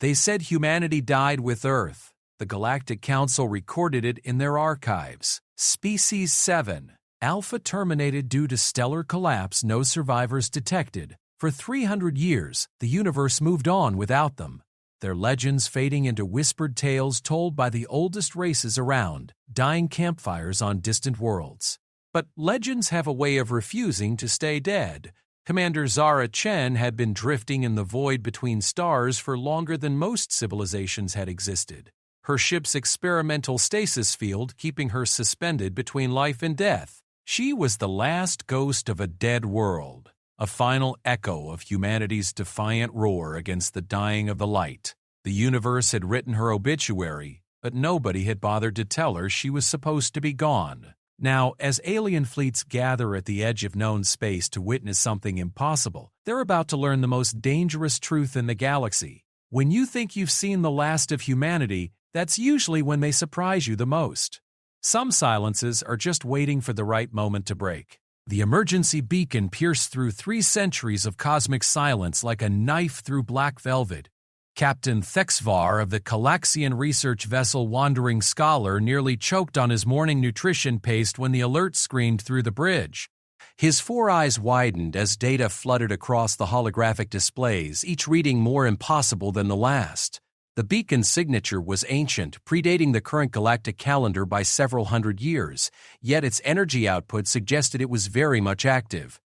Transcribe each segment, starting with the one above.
They said humanity died with Earth. The Galactic Council recorded it in their archives. Species 7. Alpha terminated due to stellar collapse, no survivors detected. For 300 years, the universe moved on without them. Their legends fading into whispered tales told by the oldest races around, dying campfires on distant worlds. But legends have a way of refusing to stay dead. Commander Zara Chen had been drifting in the void between stars for longer than most civilizations had existed. Her ship's experimental stasis field keeping her suspended between life and death. She was the last ghost of a dead world, a final echo of humanity's defiant roar against the dying of the light. The universe had written her obituary, but nobody had bothered to tell her she was supposed to be gone. Now, as alien fleets gather at the edge of known space to witness something impossible, they're about to learn the most dangerous truth in the galaxy. When you think you've seen the last of humanity, that's usually when they surprise you the most. Some silences are just waiting for the right moment to break. The emergency beacon pierced through 3 centuries of cosmic silence like a knife through black velvet. Captain Thexvar of the Calaxian research vessel Wandering Scholar nearly choked on his morning nutrition paste when the alert screened through the bridge. His 4 eyes widened as data flooded across the holographic displays, each reading more impossible than the last. The beacon's signature was ancient, predating the current galactic calendar by several hundred years, yet its energy output suggested it was very much active.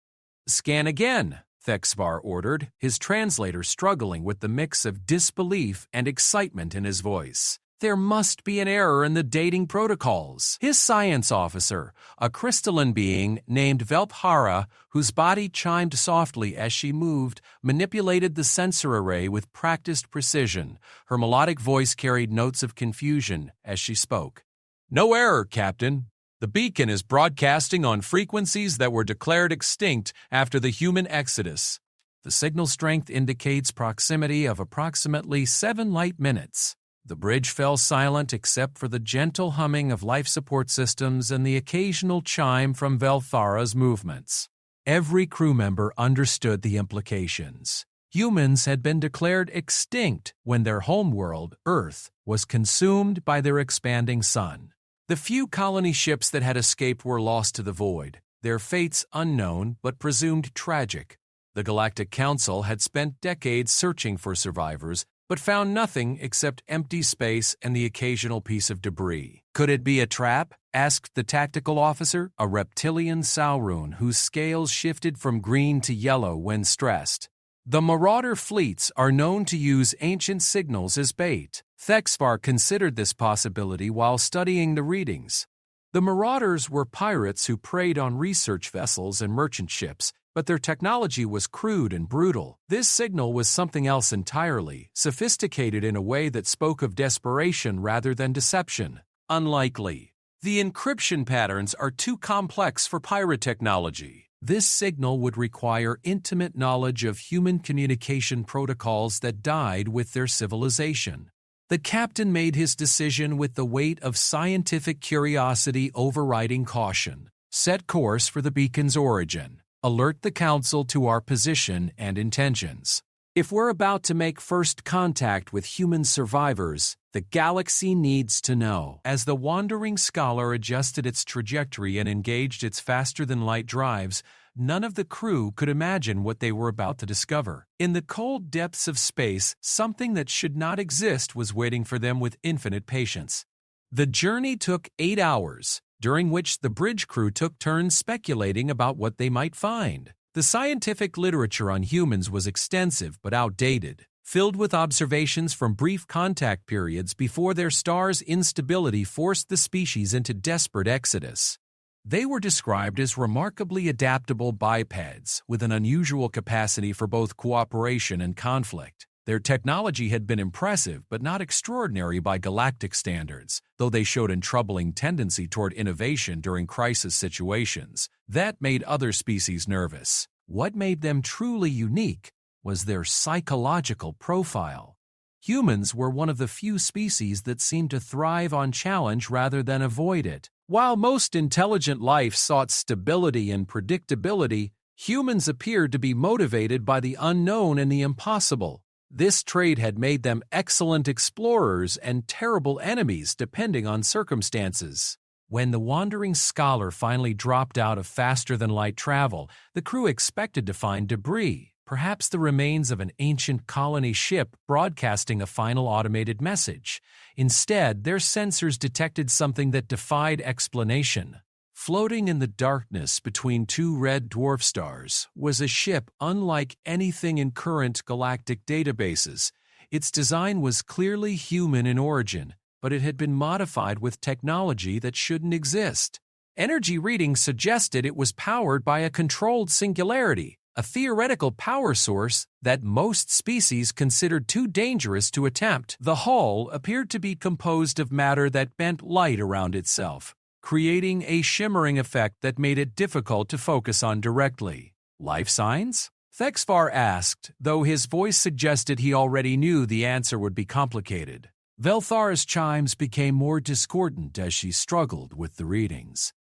"Scan again," Thexvar ordered, his translator struggling with the mix of disbelief and excitement in his voice. There must be an error in the dating protocols. His science officer, a crystalline being named Velphara, whose body chimed softly as she moved, manipulated the sensor array with practiced precision. Her melodic voice carried notes of confusion as she spoke. "No error, Captain. The beacon is broadcasting on frequencies that were declared extinct after the human exodus. The signal strength indicates proximity of approximately 7 light minutes." The bridge fell silent except for the gentle humming of life support systems and the occasional chime from Velphara's movements. Every crew member understood the implications. Humans had been declared extinct when their homeworld, Earth, was consumed by their expanding sun. The few colony ships that had escaped were lost to the void, their fates unknown but presumed tragic. The Galactic Council had spent decades searching for survivors, but found nothing except empty space and the occasional piece of debris. "Could it be a trap?" asked the tactical officer, a reptilian Sauron whose scales shifted from green to yellow when stressed. "The Marauder fleets are known to use ancient signals as bait." Thexvar considered this possibility while studying the readings. The Marauders were pirates who preyed on research vessels and merchant ships, but their technology was crude and brutal. This signal was something else entirely, sophisticated in a way that spoke of desperation rather than deception. Unlikely. The encryption patterns are too complex for pirate technology. This signal would require intimate knowledge of human communication protocols that died with their civilization. The captain made his decision with the weight of scientific curiosity overriding caution. Set course for the beacon's origin. Alert the Council to our position and intentions. If we're about to make first contact with human survivors, the galaxy needs to know. As the Wandering Scholar adjusted its trajectory and engaged its faster-than-light drives, none of the crew could imagine what they were about to discover. In the cold depths of space, something that should not exist was waiting for them with infinite patience. The journey took 8 hours, during which the bridge crew took turns speculating about what they might find. The scientific literature on humans was extensive but outdated, filled with observations from brief contact periods before their star's instability forced the species into desperate exodus. They were described as remarkably adaptable bipeds with an unusual capacity for both cooperation and conflict. Their technology had been impressive but not extraordinary by galactic standards, though they showed a troubling tendency toward innovation during crisis situations. That made other species nervous. What made them truly unique was their psychological profile. Humans were one of the few species that seemed to thrive on challenge rather than avoid it. While most intelligent life sought stability and predictability, humans appeared to be motivated by the unknown and the impossible. This trait had made them excellent explorers and terrible enemies depending on circumstances. When the wandering scholar finally dropped out of faster-than-light travel, the crew expected to find debris, perhaps the remains of an ancient colony ship broadcasting a final automated message. Instead, their sensors detected something that defied explanation. Floating in the darkness between two red dwarf stars was a ship unlike anything in current galactic databases. Its design was clearly human in origin, but it had been modified with technology that shouldn't exist. Energy readings suggested it was powered by a controlled singularity, a theoretical power source that most species considered too dangerous to attempt. The hull appeared to be composed of matter that bent light around itself, creating a shimmering effect that made it difficult to focus on directly. Life signs? Thexvar asked, though his voice suggested he already knew the answer would be complicated. Velthar's chimes became more discordant as she struggled with the readings.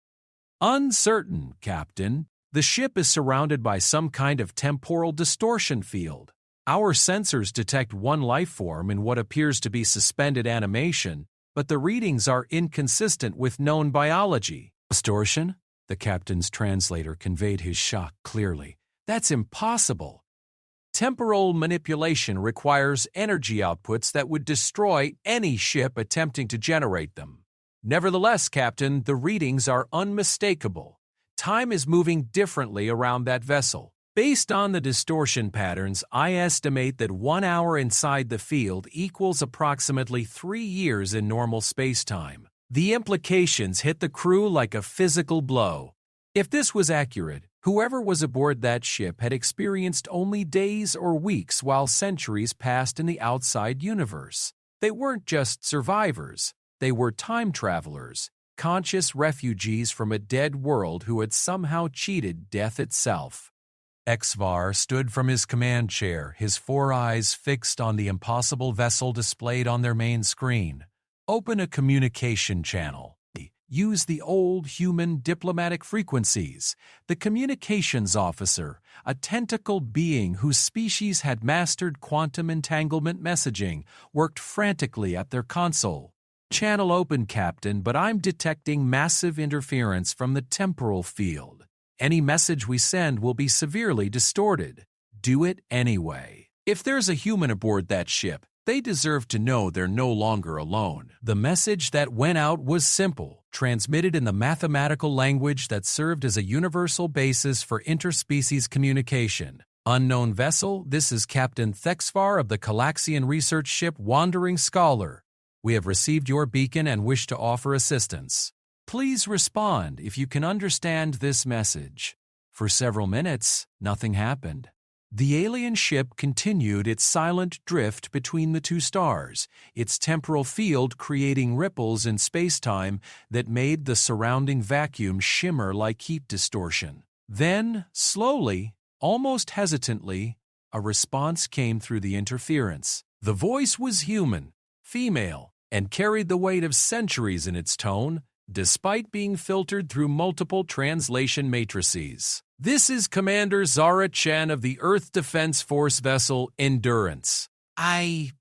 Uncertain, Captain. The ship is surrounded by some kind of temporal distortion field. Our sensors detect one life form in what appears to be suspended animation, but the readings are inconsistent with known biology. Distortion? The captain's translator conveyed his shock clearly. That's impossible. Temporal manipulation requires energy outputs that would destroy any ship attempting to generate them. Nevertheless, Captain, the readings are unmistakable. Time is moving differently around that vessel. Based on the distortion patterns, I estimate that 1 hour inside the field equals approximately 3 years in normal space-time. The implications hit the crew like a physical blow. If this was accurate, whoever was aboard that ship had experienced only days or weeks while centuries passed in the outside universe. They weren't just survivors. They were time travelers, conscious refugees from a dead world who had somehow cheated death itself. Exvar stood from his command chair, his 4 eyes fixed on the impossible vessel displayed on their main screen. Open a communication channel. Use the old human diplomatic frequencies. The communications officer, a tentacled being whose species had mastered quantum entanglement messaging, worked frantically at their console. Channel open, Captain, but I'm detecting massive interference from the temporal field. Any message we send will be severely distorted. Do it anyway. If there's a human aboard that ship, they deserve to know they're no longer alone. The message that went out was simple, transmitted in the mathematical language that served as a universal basis for interspecies communication. Unknown vessel, this is Captain Thexvar of the Calaxian research ship Wandering Scholar. We have received your beacon and wish to offer assistance. Please respond if you can understand this message. For several minutes, nothing happened. The alien ship continued its silent drift between the two stars, its temporal field creating ripples in space-time that made the surrounding vacuum shimmer like heat distortion. Then, slowly, almost hesitantly, a response came through the interference. The voice was human, female, and carried the weight of centuries in its tone, despite being filtered through multiple translation matrices. This is Commander Zara Chen of the Earth Defense Force vessel Endurance. I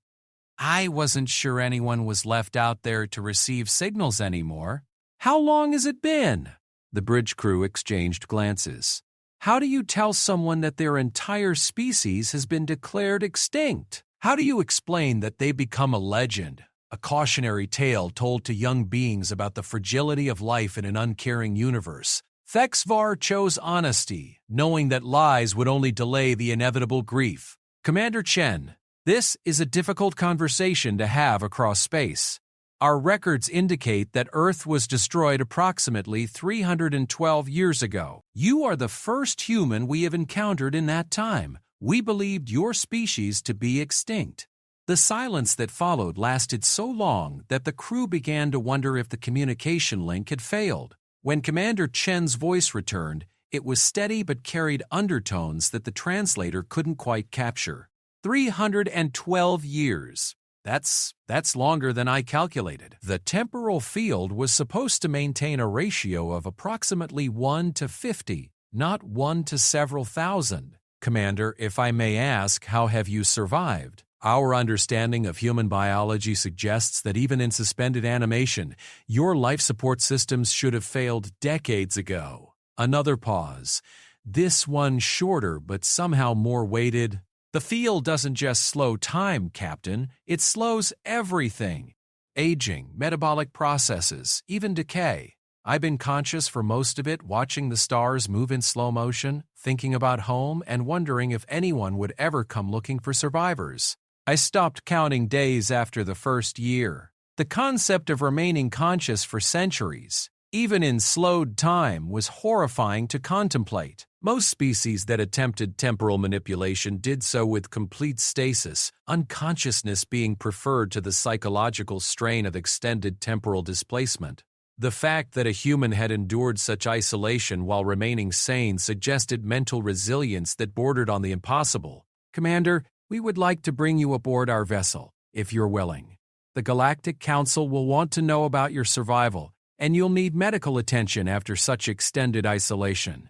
wasn't sure anyone was left out there to receive signals anymore. How long has it been? The bridge crew exchanged glances. How do you tell someone that their entire species has been declared extinct? How do you explain that they become a legend? A cautionary tale told to young beings about the fragility of life in an uncaring universe. Thexvar chose honesty, knowing that lies would only delay the inevitable grief. Commander Chen, this is a difficult conversation to have across space. Our records indicate that Earth was destroyed approximately 312 years ago. You are the first human we have encountered in that time. We believed your species to be extinct. The silence that followed lasted so long that the crew began to wonder if the communication link had failed. When Commander Chen's voice returned, it was steady but carried undertones that the translator couldn't quite capture. 312 years. That's longer than I calculated. The temporal field was supposed to maintain a ratio of approximately 1 to 50, not 1 to several thousand. Commander, if I may ask, how have you survived? Our understanding of human biology suggests that even in suspended animation, your life support systems should have failed decades ago. Another pause. This one shorter but somehow more weighted. The field doesn't just slow time, Captain. It slows everything. Aging, metabolic processes, even decay. I've been conscious for most of it, watching the stars move in slow motion, thinking about home, and wondering if anyone would ever come looking for survivors. I stopped counting days after the first year. The concept of remaining conscious for centuries, even in slowed time, was horrifying to contemplate. Most species that attempted temporal manipulation did so with complete stasis, unconsciousness being preferred to the psychological strain of extended temporal displacement. The fact that a human had endured such isolation while remaining sane suggested mental resilience that bordered on the impossible. Commander, we would like to bring you aboard our vessel, if you're willing. The Galactic Council will want to know about your survival, and you'll need medical attention after such extended isolation.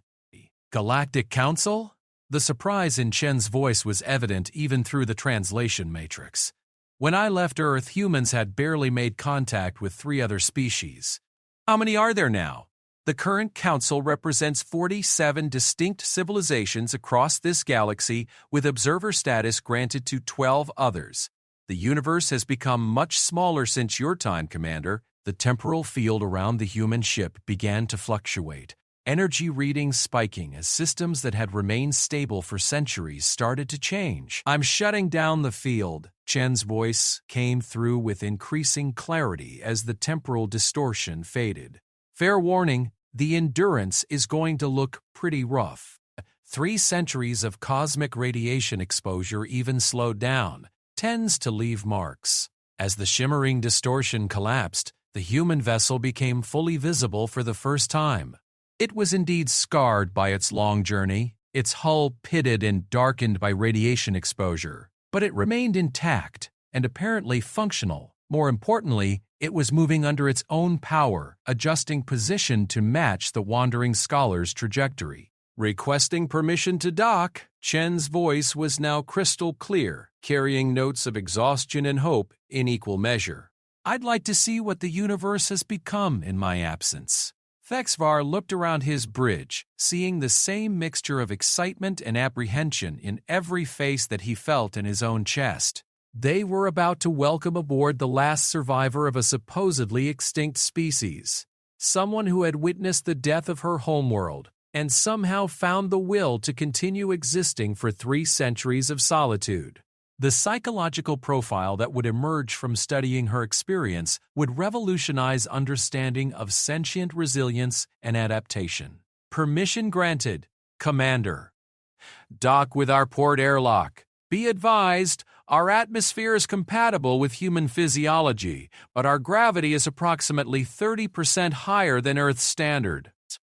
Galactic Council? The surprise in Chen's voice was evident even through the translation matrix. When I left Earth, humans had barely made contact with 3 other species. How many are there now? The current council represents 47 distinct civilizations across this galaxy, with observer status granted to 12 others. The universe has become much smaller since your time, Commander. The temporal field around the human ship began to fluctuate, energy readings spiking as systems that had remained stable for centuries started to change. I'm shutting down the field. Chen's voice came through with increasing clarity as the temporal distortion faded. Fair warning, the endurance is going to look pretty rough. 3 centuries of cosmic radiation exposure, even slowed down, tends to leave marks. As the shimmering distortion collapsed, the human vessel became fully visible for the first time. It was indeed scarred by its long journey, its hull pitted and darkened by radiation exposure, but it remained intact and apparently functional. More importantly, it was moving under its own power, adjusting position to match the wandering scholar's trajectory. Requesting permission to dock, Chen's voice was now crystal clear, carrying notes of exhaustion and hope in equal measure. I'd like to see what the universe has become in my absence. Thexvar looked around his bridge, seeing the same mixture of excitement and apprehension in every face that he felt in his own chest. They were about to welcome aboard the last survivor of a supposedly extinct species, someone who had witnessed the death of her homeworld and somehow found the will to continue existing for 3 centuries of solitude. The psychological profile that would emerge from studying her experience would revolutionize understanding of sentient resilience and adaptation. Permission granted, Commander. Dock with our port airlock. Be advised, our atmosphere is compatible with human physiology, but our gravity is approximately 30% higher than Earth's standard.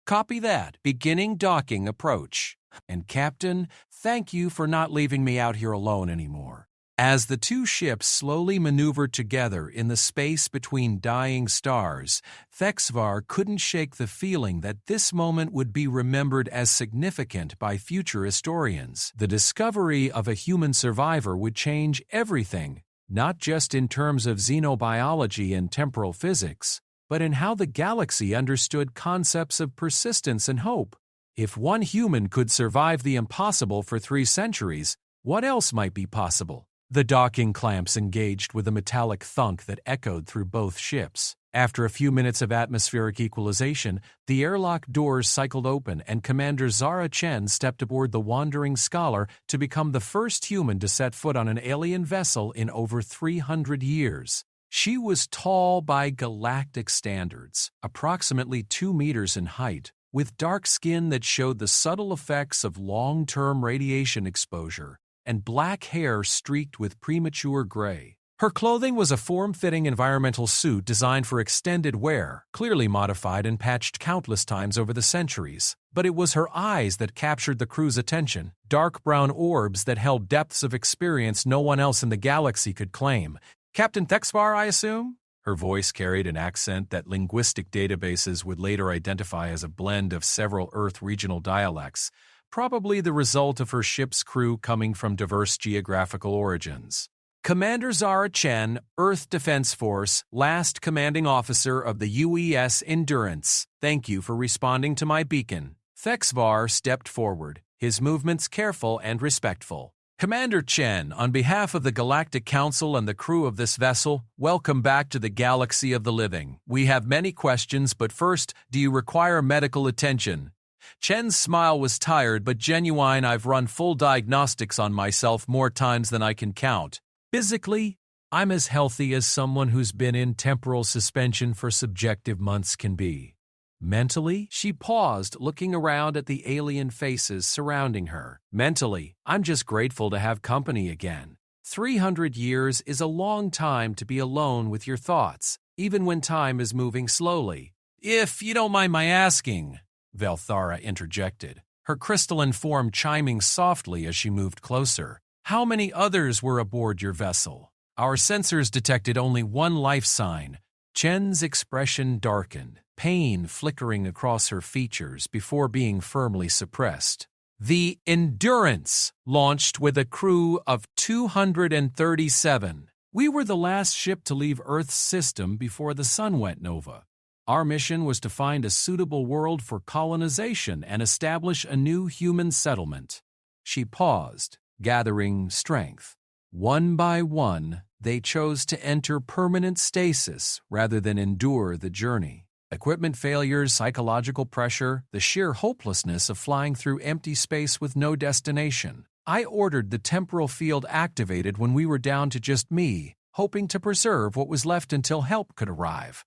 Copy that. Beginning docking approach. And Captain, thank you for not leaving me out here alone anymore. As the 2 ships slowly maneuvered together in the space between dying stars, Thexvar couldn't shake the feeling that this moment would be remembered as significant by future historians. The discovery of a human survivor would change everything, not just in terms of xenobiology and temporal physics, but in how the galaxy understood concepts of persistence and hope. If one human could survive the impossible for 3 centuries, what else might be possible? The docking clamps engaged with a metallic thunk that echoed through both ships. After a few minutes of atmospheric equalization, the airlock doors cycled open and Commander Zara Chen stepped aboard the Wandering Scholar to become the first human to set foot on an alien vessel in over 300 years. She was tall by galactic standards, approximately 2 meters in height, with dark skin that showed the subtle effects of long-term radiation exposure, and black hair streaked with premature gray. Her clothing was a form-fitting environmental suit designed for extended wear, clearly modified and patched countless times over the centuries. But it was her eyes that captured the crew's attention, dark brown orbs that held depths of experience no one else in the galaxy could claim. Captain Thexvar, I assume? Her voice carried an accent that linguistic databases would later identify as a blend of several Earth regional dialects, probably the result of her ship's crew coming from diverse geographical origins. Commander Zara Chen, Earth Defense Force, last commanding officer of the UES Endurance. Thank you for responding to my beacon. Thexvar stepped forward, his movements careful and respectful. Commander Chen, on behalf of the Galactic Council and the crew of this vessel, welcome back to the Galaxy of the Living. We have many questions, but first, do you require medical attention? Chen's smile was tired but genuine. I've run full diagnostics on myself more times than I can count. Physically, I'm as healthy as someone who's been in temporal suspension for subjective months can be. Mentally, she paused, looking around at the alien faces surrounding her. Mentally, I'm just grateful to have company again. 300 years is a long time to be alone with your thoughts, even when time is moving slowly. If you don't mind my asking, Velthara interjected, her crystalline form chiming softly as she moved closer. How many others were aboard your vessel? Our sensors detected only one life sign. Chen's expression darkened, pain flickering across her features before being firmly suppressed. The Endurance launched with a crew of 237. We were the last ship to leave Earth's system before the sun went nova. Our mission was to find a suitable world for colonization and establish a new human settlement. She paused, gathering strength. One by one, they chose to enter permanent stasis rather than endure the journey. Equipment failures, psychological pressure, the sheer hopelessness of flying through empty space with no destination. I ordered the temporal field activated when we were down to just me, hoping to preserve what was left until help could arrive.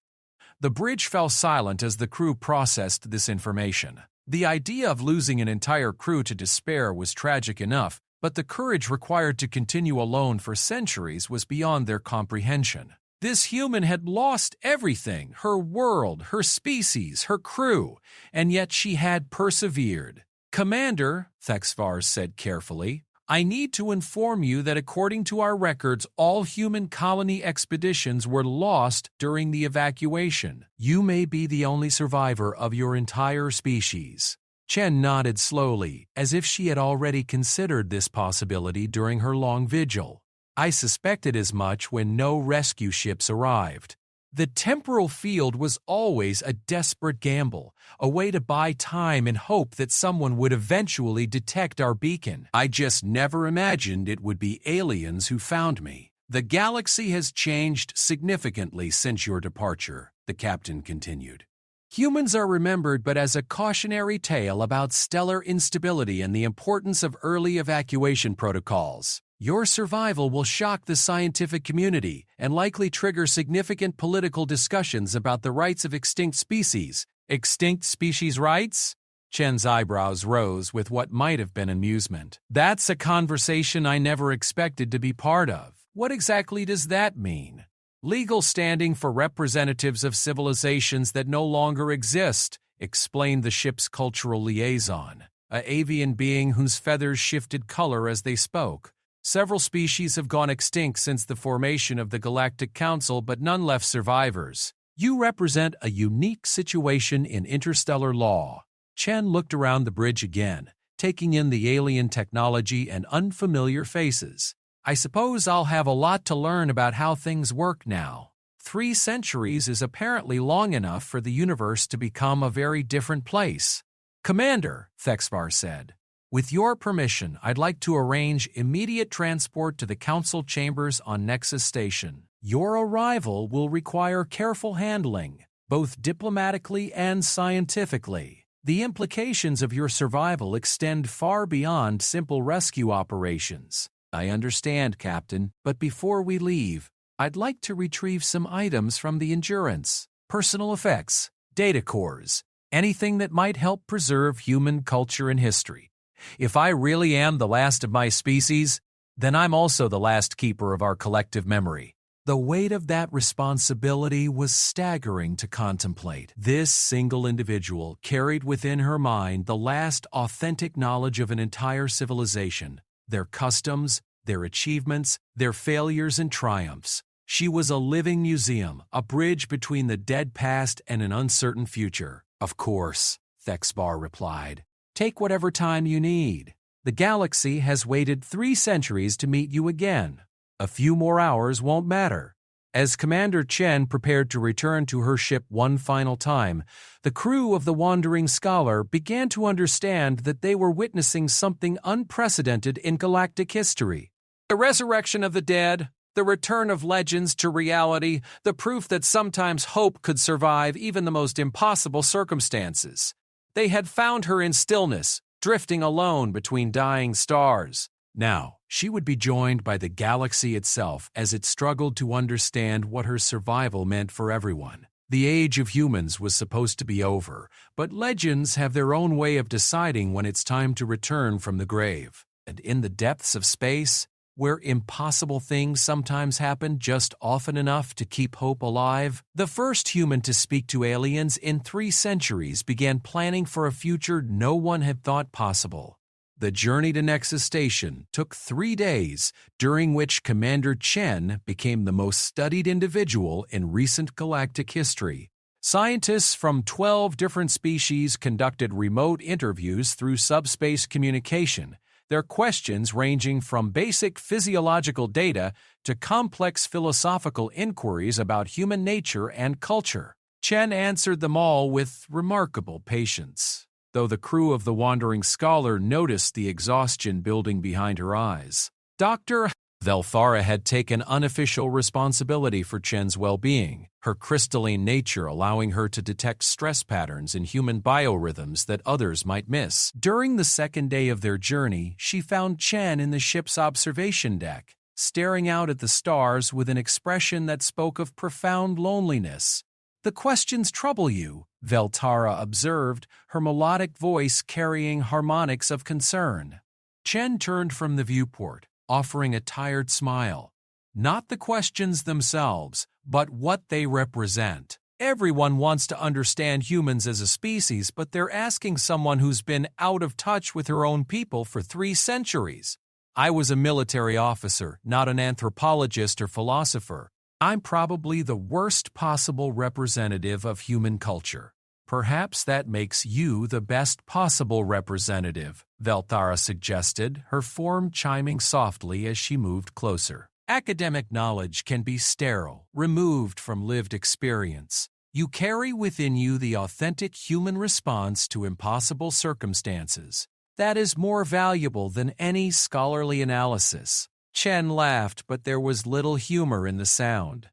The bridge fell silent as the crew processed this information. The idea of losing an entire crew to despair was tragic enough, but the courage required to continue alone for centuries was beyond their comprehension. This human had lost everything, her world, her species, her crew, and yet she had persevered. Commander, Thexvar said carefully, I need to inform you that according to our records, all human colony expeditions were lost during the evacuation. You may be the only survivor of your entire species. Chen nodded slowly, as if she had already considered this possibility during her long vigil. I suspected as much when no rescue ships arrived. The temporal field was always a desperate gamble, a way to buy time and hope that someone would eventually detect our beacon. I just never imagined it would be aliens who found me. The galaxy has changed significantly since your departure, the captain continued. Humans are remembered but as a cautionary tale about stellar instability and the importance of early evacuation protocols. Your survival will shock the scientific community and likely trigger significant political discussions about the rights of extinct species. Extinct species rights? Chen's eyebrows rose with what might have been amusement. That's a conversation I never expected to be part of. What exactly does that mean? Legal standing for representatives of civilizations that no longer exist, explained the ship's cultural liaison, an avian being whose feathers shifted color as they spoke. Several species have gone extinct since the formation of the Galactic Council, but none left survivors. You represent a unique situation in interstellar law. Chen looked around the bridge again, taking in the alien technology and unfamiliar faces. I suppose I'll have a lot to learn about how things work now. 3 centuries is apparently long enough for the universe to become a very different place. Commander, Thexvar said, with your permission, I'd like to arrange immediate transport to the Council chambers on Nexus Station. Your arrival will require careful handling, both diplomatically and scientifically. The implications of your survival extend far beyond simple rescue operations. I understand, Captain, but before we leave, I'd like to retrieve some items from the Endurance, personal effects, data cores, anything that might help preserve human culture and history. If I really am the last of my species, then I'm also the last keeper of our collective memory. The weight of that responsibility was staggering to contemplate. This single individual carried within her mind the last authentic knowledge of an entire civilization, their customs, their achievements, their failures and triumphs. She was a living museum, a bridge between the dead past and an uncertain future. Of course, Thexvar replied. Take whatever time you need. The galaxy has waited 3 centuries to meet you again. A few more hours won't matter. As Commander Chen prepared to return to her ship one final time, the crew of the Wandering Scholar began to understand that they were witnessing something unprecedented in galactic history. The resurrection of the dead, the return of legends to reality, the proof that sometimes hope could survive even the most impossible circumstances. They had found her in Stillness, drifting alone between dying stars. Now, she would be joined by the galaxy itself as it struggled to understand what her survival meant for everyone. The age of humans was supposed to be over, but legends have their own way of deciding when it's time to return from the grave. And in the depths of space, where impossible things sometimes happen just often enough to keep hope alive, the first human to speak to aliens in 3 centuries began planning for a future no one had thought possible. The journey to Nexus Station took 3 days, during which Commander Chen became the most studied individual in recent galactic history. Scientists from 12 different species conducted remote interviews through subspace communication, their questions ranging from basic physiological data to complex philosophical inquiries about human nature and culture. Chen answered them all with remarkable patience, though the crew of the Wandering Scholar noticed the exhaustion building behind her eyes. Dr. Velthara had taken unofficial responsibility for Chen's well-being, her crystalline nature allowing her to detect stress patterns in human biorhythms that others might miss. During the second day of their journey, she found Chen in the ship's observation deck, staring out at the stars with an expression that spoke of profound loneliness. "The questions trouble you," Veltara observed, her melodic voice carrying harmonics of concern. Chen turned from the viewport, offering a tired smile. "Not the questions themselves, but what they represent. Everyone wants to understand humans as a species, but they're asking someone who's been out of touch with her own people for 3 centuries. I was a military officer, not an anthropologist or philosopher. I'm probably the worst possible representative of human culture. Perhaps that makes you the best possible representative," Velthara suggested, her form chiming softly as she moved closer. "Academic knowledge can be sterile, removed from lived experience. You carry within you the authentic human response to impossible circumstances. That is more valuable than any scholarly analysis." Chen laughed, but there was little humor in the sound.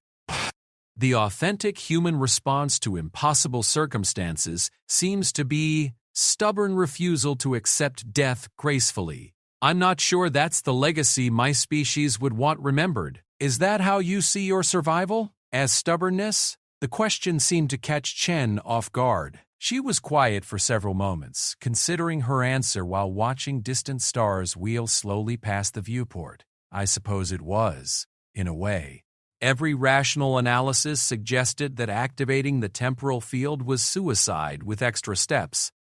"The authentic human response to impossible circumstances seems to be stubborn refusal to accept death gracefully. I'm not sure that's the legacy my species would want remembered. Is that how you see your survival? As stubbornness?" The question seemed to catch Chen off guard. She was quiet for several moments, considering her answer while watching distant stars wheel slowly past the viewport. "I suppose it was, in a way. Every rational analysis suggested that activating the temporal field was suicide with extra steps.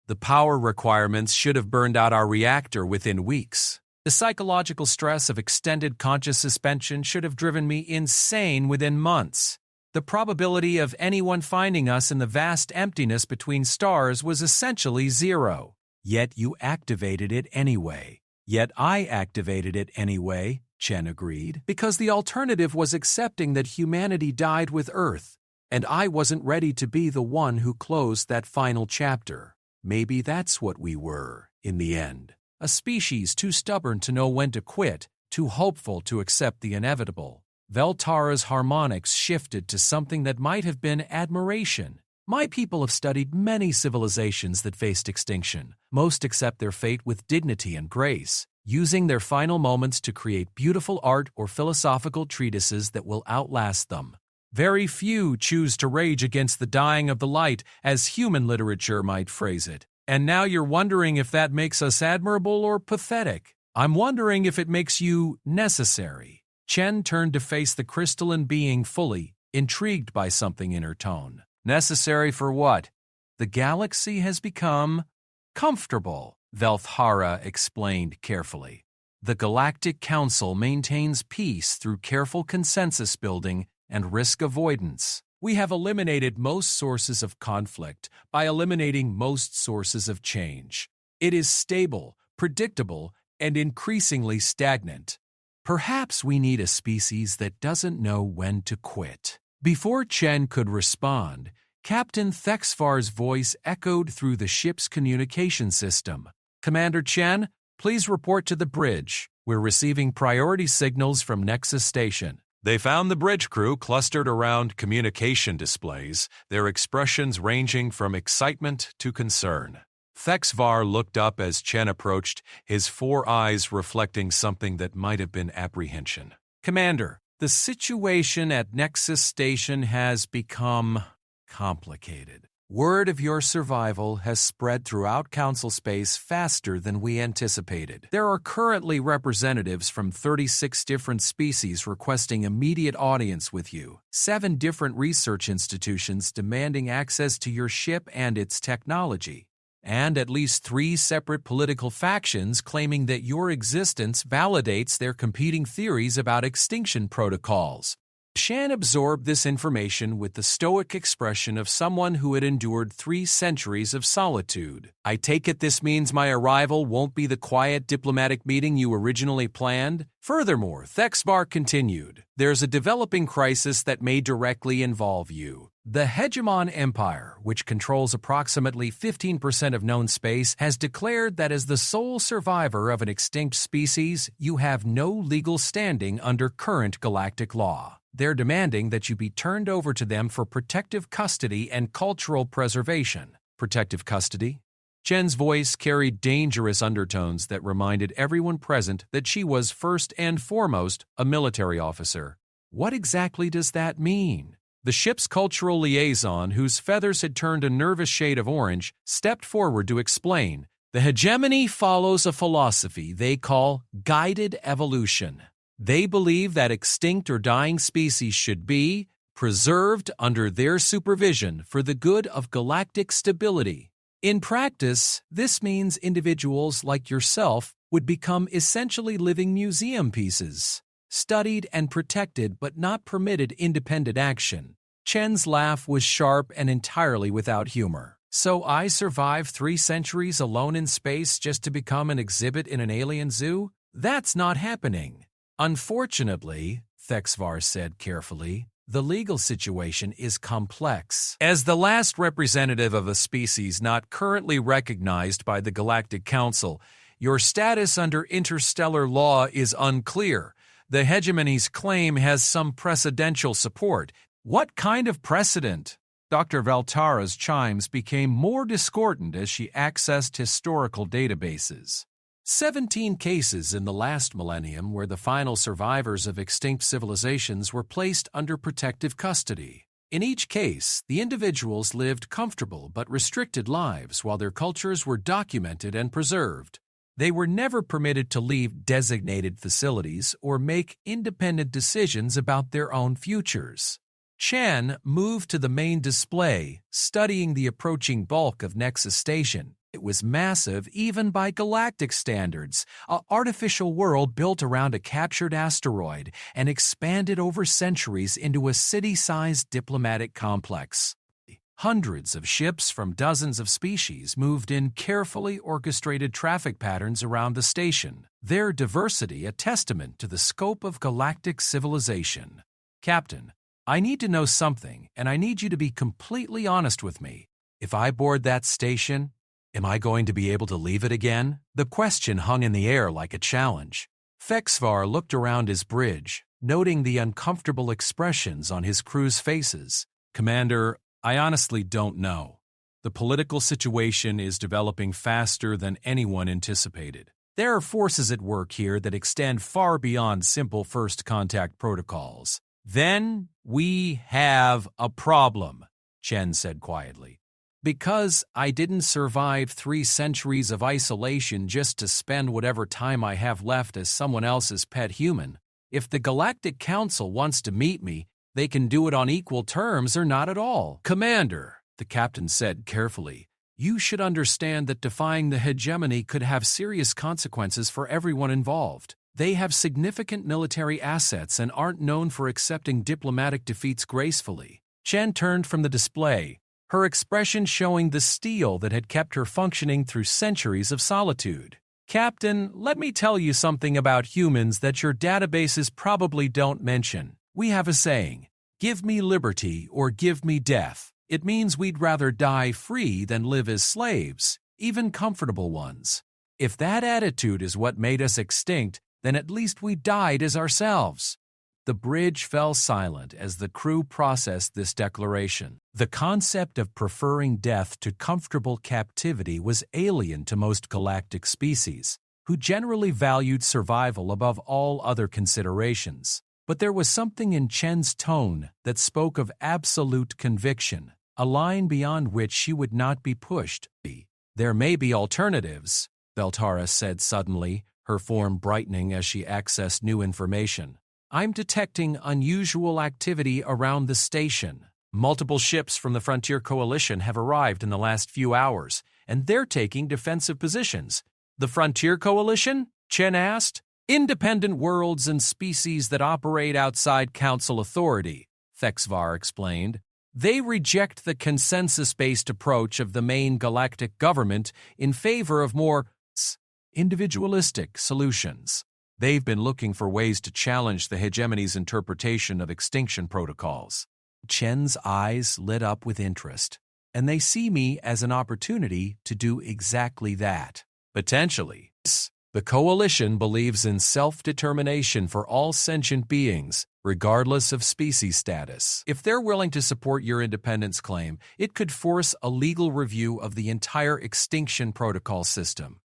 The power requirements should have burned out our reactor within weeks. The psychological stress of extended conscious suspension should have driven me insane within months. The probability of anyone finding us in the vast emptiness between stars was essentially 0. Yet you activated it anyway." "Yet I activated it anyway," Chen agreed, "because the alternative was accepting that humanity died with Earth, and I wasn't ready to be the one who closed that final chapter. Maybe that's what we were, in the end. A species too stubborn to know when to quit, too hopeful to accept the inevitable." Veltara's harmonics shifted to something that might have been admiration. "My people have studied many civilizations that faced extinction. Most accept their fate with dignity and grace, using their final moments to create beautiful art or philosophical treatises that will outlast them. Very few choose to rage against the dying of the light, as human literature might phrase it. And now you're wondering if that makes us admirable or pathetic. I'm wondering if it makes you necessary." Chen turned to face the crystalline being fully, intrigued by something in her tone. "Necessary for what?" "The galaxy has become comfortable," Velthara explained carefully. "The Galactic Council maintains peace through careful consensus building and risk avoidance. We have eliminated most sources of conflict by eliminating most sources of change. It is stable, predictable, and increasingly stagnant." Perhaps we need a species that doesn't know when to quit. Before Chen could respond, Captain Thexvar's voice echoed through the ship's communication system. Commander Chen, please report to the bridge. We're receiving priority signals from Nexus Station. They found the bridge crew clustered around communication displays, their expressions ranging from excitement to concern. Thexvar looked up as Chen approached, his 4 eyes reflecting something that might have been apprehension. Commander, the situation at Nexus Station has become complicated. Word of your survival has spread throughout Council space faster than we anticipated. There are currently representatives from 36 different species requesting immediate audience with you, 7 different research institutions demanding access to your ship and its technology, and at least 3 separate political factions claiming that your existence validates their competing theories about extinction protocols. Shan absorbed this information with the stoic expression of someone who had endured 3 centuries of solitude. I take it this means my arrival won't be the quiet diplomatic meeting you originally planned? Furthermore, Thexvar continued, there's a developing crisis that may directly involve you. The Hegemon Empire, which controls approximately 15% of known space, has declared that as the sole survivor of an extinct species, you have no legal standing under current galactic law. They're demanding that you be turned over to them for protective custody and cultural preservation. Protective custody? Chen's voice carried dangerous undertones that reminded everyone present that she was first and foremost a military officer. What exactly does that mean? The ship's cultural liaison, whose feathers had turned a nervous shade of orange, stepped forward to explain. The hegemony follows a philosophy they call guided evolution. They believe that extinct or dying species should be preserved under their supervision for the good of galactic stability. In practice, this means individuals like yourself would become essentially living museum pieces, studied and protected but not permitted independent action. Chen's laugh was sharp and entirely without humor. So I survived 3 centuries alone in space just to become an exhibit in an alien zoo? That's not happening. Unfortunately, Thexvar said carefully, the legal situation is complex. As the last representative of a species not currently recognized by the Galactic Council, your status under interstellar law is unclear. The hegemony's claim has some precedential support. What kind of precedent? Dr. Valtara's chimes became more discordant as she accessed historical databases. 17 cases in the last millennium where the final survivors of extinct civilizations were placed under protective custody. In each case, the individuals lived comfortable but restricted lives while their cultures were documented and preserved. They were never permitted to leave designated facilities or make independent decisions about their own futures. Chen moved to the main display, studying the approaching bulk of Nexus Station. It was massive even by galactic standards, an artificial world built around a captured asteroid and expanded over centuries into a city-sized diplomatic complex. Hundreds of ships from dozens of species moved in carefully orchestrated traffic patterns around the station, their diversity a testament to the scope of galactic civilization. Captain, I need to know something, and I need you to be completely honest with me. If I board that station, am I going to be able to leave it again? The question hung in the air like a challenge. Thexvar looked around his bridge, noting the uncomfortable expressions on his crew's faces. Commander, I honestly don't know. The political situation is developing faster than anyone anticipated. There are forces at work here that extend far beyond simple first contact protocols. Then we have a problem, Chen said quietly. Because I didn't survive 3 centuries of isolation just to spend whatever time I have left as someone else's pet human, if the Galactic Council wants to meet me, they can do it on equal terms or not at all. Commander, the captain said carefully, you should understand that defying the hegemony could have serious consequences for everyone involved. They have significant military assets and aren't known for accepting diplomatic defeats gracefully. Chen turned from the display, her expression showing the steel that had kept her functioning through centuries of solitude. Captain, let me tell you something about humans that your databases probably don't mention. We have a saying, give me liberty or give me death. It means we'd rather die free than live as slaves, even comfortable ones. If that attitude is what made us extinct, then at least we died as ourselves. The bridge fell silent as the crew processed this declaration. The concept of preferring death to comfortable captivity was alien to most galactic species, who generally valued survival above all other considerations. But there was something in Chen's tone that spoke of absolute conviction, a line beyond which she would not be pushed. There may be alternatives, Beltara said suddenly, her form brightening as she accessed new information. I'm detecting unusual activity around the station. Multiple ships from the Frontier Coalition have arrived in the last few hours, and they're taking defensive positions. The Frontier Coalition? Chen asked. Independent worlds and species that operate outside Council authority, Thexvar explained. They reject the consensus-based approach of the main galactic government in favor of more individualistic solutions. They've been looking for ways to challenge the hegemony's interpretation of extinction protocols. Chen's eyes lit up with interest, and they see me as an opportunity to do exactly that. Potentially. The Coalition believes in self-determination for all sentient beings, regardless of species status. If they're willing to support your independence claim, it could force a legal review of the entire extinction protocol system.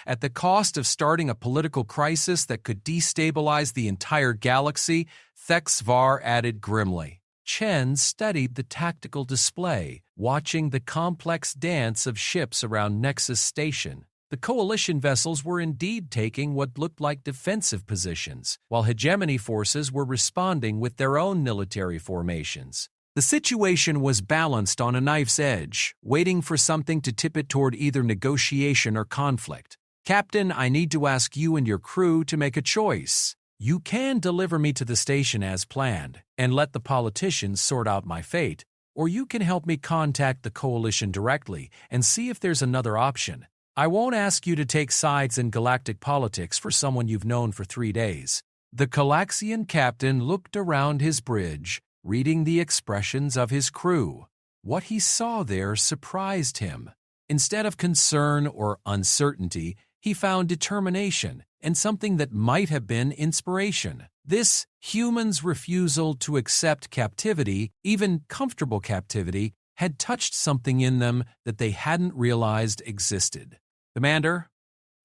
At the cost of starting a political crisis that could destabilize the entire galaxy, Thexvar added grimly. Chen studied the tactical display, watching the complex dance of ships around Nexus Station. The Coalition vessels were indeed taking what looked like defensive positions, while hegemony forces were responding with their own military formations. The situation was balanced on a knife's edge, waiting for something to tip it toward either negotiation or conflict. Captain, I need to ask you and your crew to make a choice. You can deliver me to the station as planned and let the politicians sort out my fate, or you can help me contact the Coalition directly and see if there's another option. I won't ask you to take sides in galactic politics for someone you've known for 3 days. The Calaxian captain looked around his bridge, reading the expressions of his crew. What he saw there surprised him. Instead of concern or uncertainty, he found determination and something that might have been inspiration. This humans' refusal to accept captivity, even comfortable captivity, had touched something in them that they hadn't realized existed. Commander,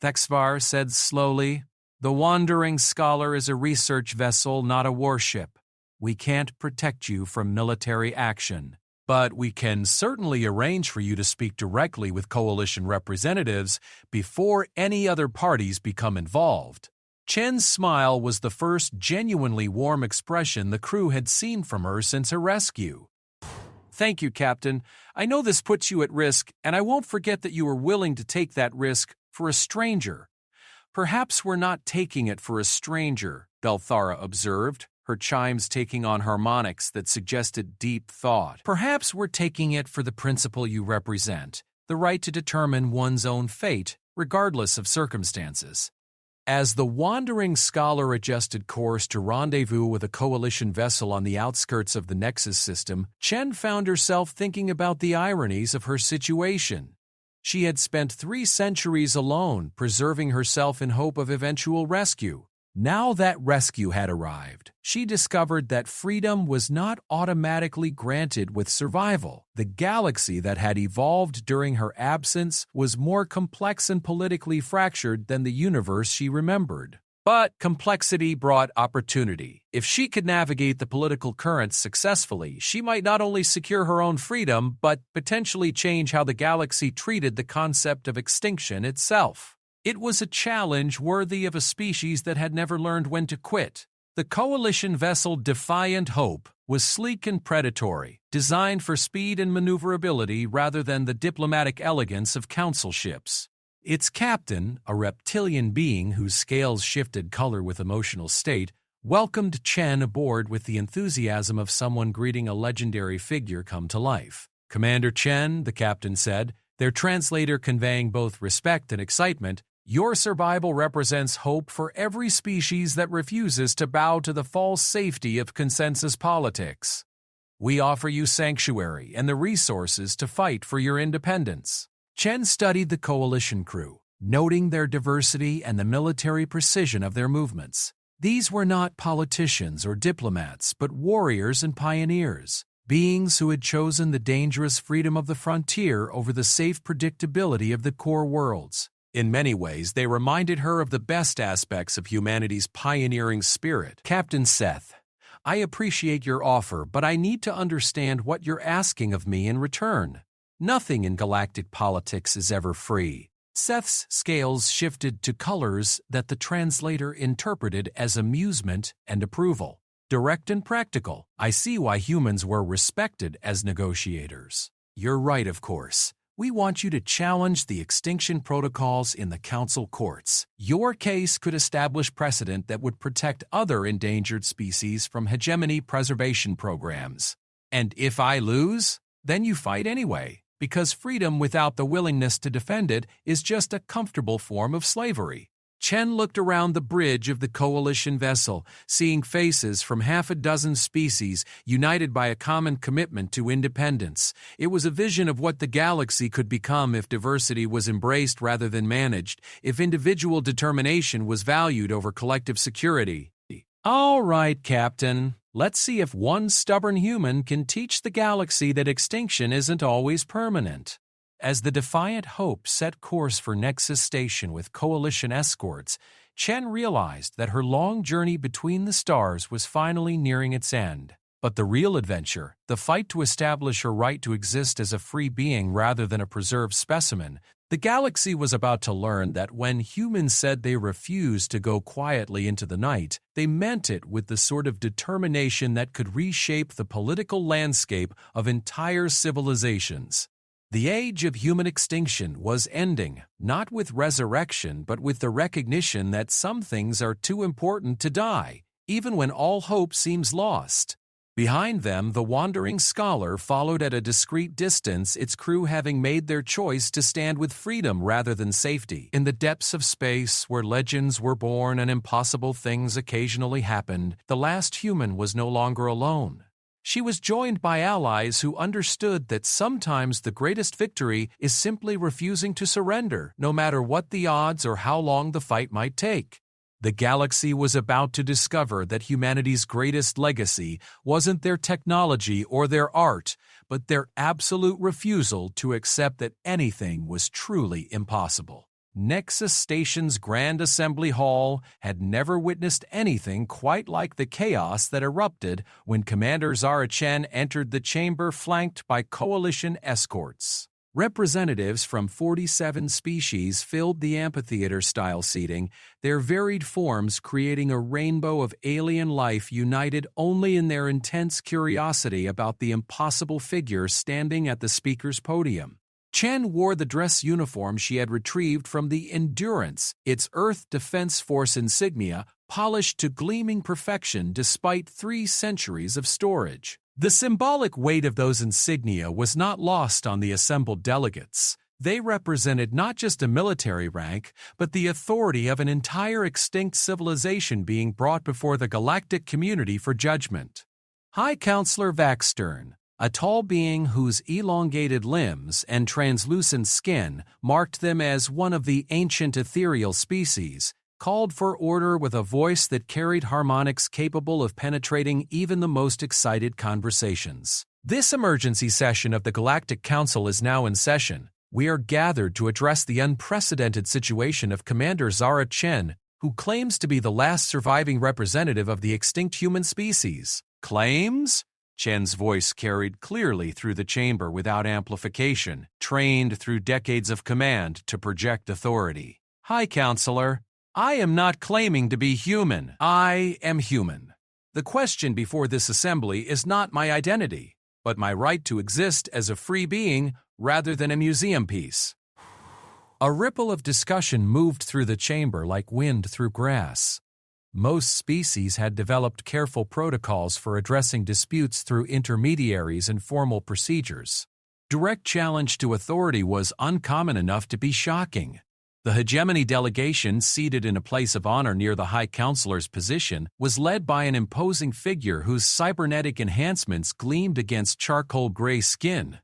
Thexvar said slowly, the Wandering Scholar is a research vessel, not a warship. We can't protect you from military action, but we can certainly arrange for you to speak directly with Coalition representatives before any other parties become involved. Chen's smile was the first genuinely warm expression the crew had seen from her since her rescue. Thank you, Captain. I know this puts you at risk, and I won't forget that you were willing to take that risk for a stranger. Perhaps we're not taking it for a stranger, Belthara observed, her chimes taking on harmonics that suggested deep thought. Perhaps we're taking it for the principle you represent, the right to determine one's own fate, regardless of circumstances. As the Wandering Scholar adjusted course to rendezvous with a Coalition vessel on the outskirts of the Nexus system, Chen found herself thinking about the ironies of her situation. She had spent 3 centuries alone, preserving herself in hope of eventual rescue. Now that rescue had arrived, she discovered that freedom was not automatically granted with survival. The galaxy that had evolved during her absence was more complex and politically fractured than the universe she remembered. But complexity brought opportunity. If she could navigate the political currents successfully, she might not only secure her own freedom, but potentially change how the galaxy treated the concept of extinction itself. It was a challenge worthy of a species that had never learned when to quit. The Coalition vessel Defiant Hope was sleek and predatory, designed for speed and maneuverability rather than the diplomatic elegance of council ships. Its captain, a reptilian being whose scales shifted color with emotional state, welcomed Chen aboard with the enthusiasm of someone greeting a legendary figure come to life. Commander Chen, the captain said, their translator conveying both respect and excitement, Your survival represents hope for every species that refuses to bow to the false safety of consensus politics. We offer you sanctuary and the resources to fight for your independence." Chen studied the coalition crew, noting their diversity and the military precision of their movements. These were not politicians or diplomats, but warriors and pioneers, beings who had chosen the dangerous freedom of the frontier over the safe predictability of the core worlds. In many ways, they reminded her of the best aspects of humanity's pioneering spirit. "Captain Seth, I appreciate your offer, but I need to understand what you're asking of me in return. Nothing in galactic politics is ever free." Seth's scales shifted to colors that the translator interpreted as amusement and approval. "Direct and practical. I see why humans were respected as negotiators. You're right, of course. We want you to challenge the extinction protocols in the council courts. Your case could establish precedent that would protect other endangered species from hegemony preservation programs. And if I lose, then you fight anyway, because freedom without the willingness to defend it is just a comfortable form of slavery." Chen looked around the bridge of the coalition vessel, seeing faces from half a dozen species united by a common commitment to independence. It was a vision of what the galaxy could become if diversity was embraced rather than managed, if individual determination was valued over collective security. "All right, Captain. Let's see if one stubborn human can teach the galaxy that extinction isn't always permanent." As the Defiant Hope set course for Nexus Station with coalition escorts, Chen realized that her long journey between the stars was finally nearing its end. But the real adventure, the fight to establish her right to exist as a free being rather than a preserved specimen, the galaxy was about to learn that when humans said they refused to go quietly into the night, they meant it with the sort of determination that could reshape the political landscape of entire civilizations. The age of human extinction was ending, not with resurrection, but with the recognition that some things are too important to die, even when all hope seems lost. Behind them, the wandering scholar followed at a discreet distance, its crew having made their choice to stand with freedom rather than safety. In the depths of space, where legends were born and impossible things occasionally happened, the last human was no longer alone. She was joined by allies who understood that sometimes the greatest victory is simply refusing to surrender, no matter what the odds or how long the fight might take. The galaxy was about to discover that humanity's greatest legacy wasn't their technology or their art, but their absolute refusal to accept that anything was truly impossible. Nexus Station's Grand Assembly Hall had never witnessed anything quite like the chaos that erupted when Commander Zara Chen entered the chamber flanked by coalition escorts. Representatives from 47 species filled the amphitheater-style seating, their varied forms creating a rainbow of alien life united only in their intense curiosity about the impossible figure standing at the speaker's podium. Chen wore the dress uniform she had retrieved from the Endurance, its Earth Defense Force insignia, polished to gleaming perfection despite 3 centuries of storage. The symbolic weight of those insignia was not lost on the assembled delegates. They represented not just a military rank, but the authority of an entire extinct civilization being brought before the galactic community for judgment. High Counselor Vaxstern, a tall being whose elongated limbs and translucent skin marked them as one of the ancient ethereal species, called for order with a voice that carried harmonics capable of penetrating even the most excited conversations. "This emergency session of the Galactic Council is now in session. We are gathered to address the unprecedented situation of Commander Zara Chen, who claims to be the last surviving representative of the extinct human species." "Claims?" Chen's voice carried clearly through the chamber without amplification, trained through decades of command to project authority. "High Counselor, I am not claiming to be human. I am human. The question before this assembly is not my identity, but my right to exist as a free being rather than a museum piece." A ripple of discussion moved through the chamber like wind through grass. Most species had developed careful protocols for addressing disputes through intermediaries and formal procedures. Direct challenge to authority was uncommon enough to be shocking. The hegemony delegation, seated in a place of honor near the High Counselor's position, was led by an imposing figure whose cybernetic enhancements gleamed against charcoal gray skin.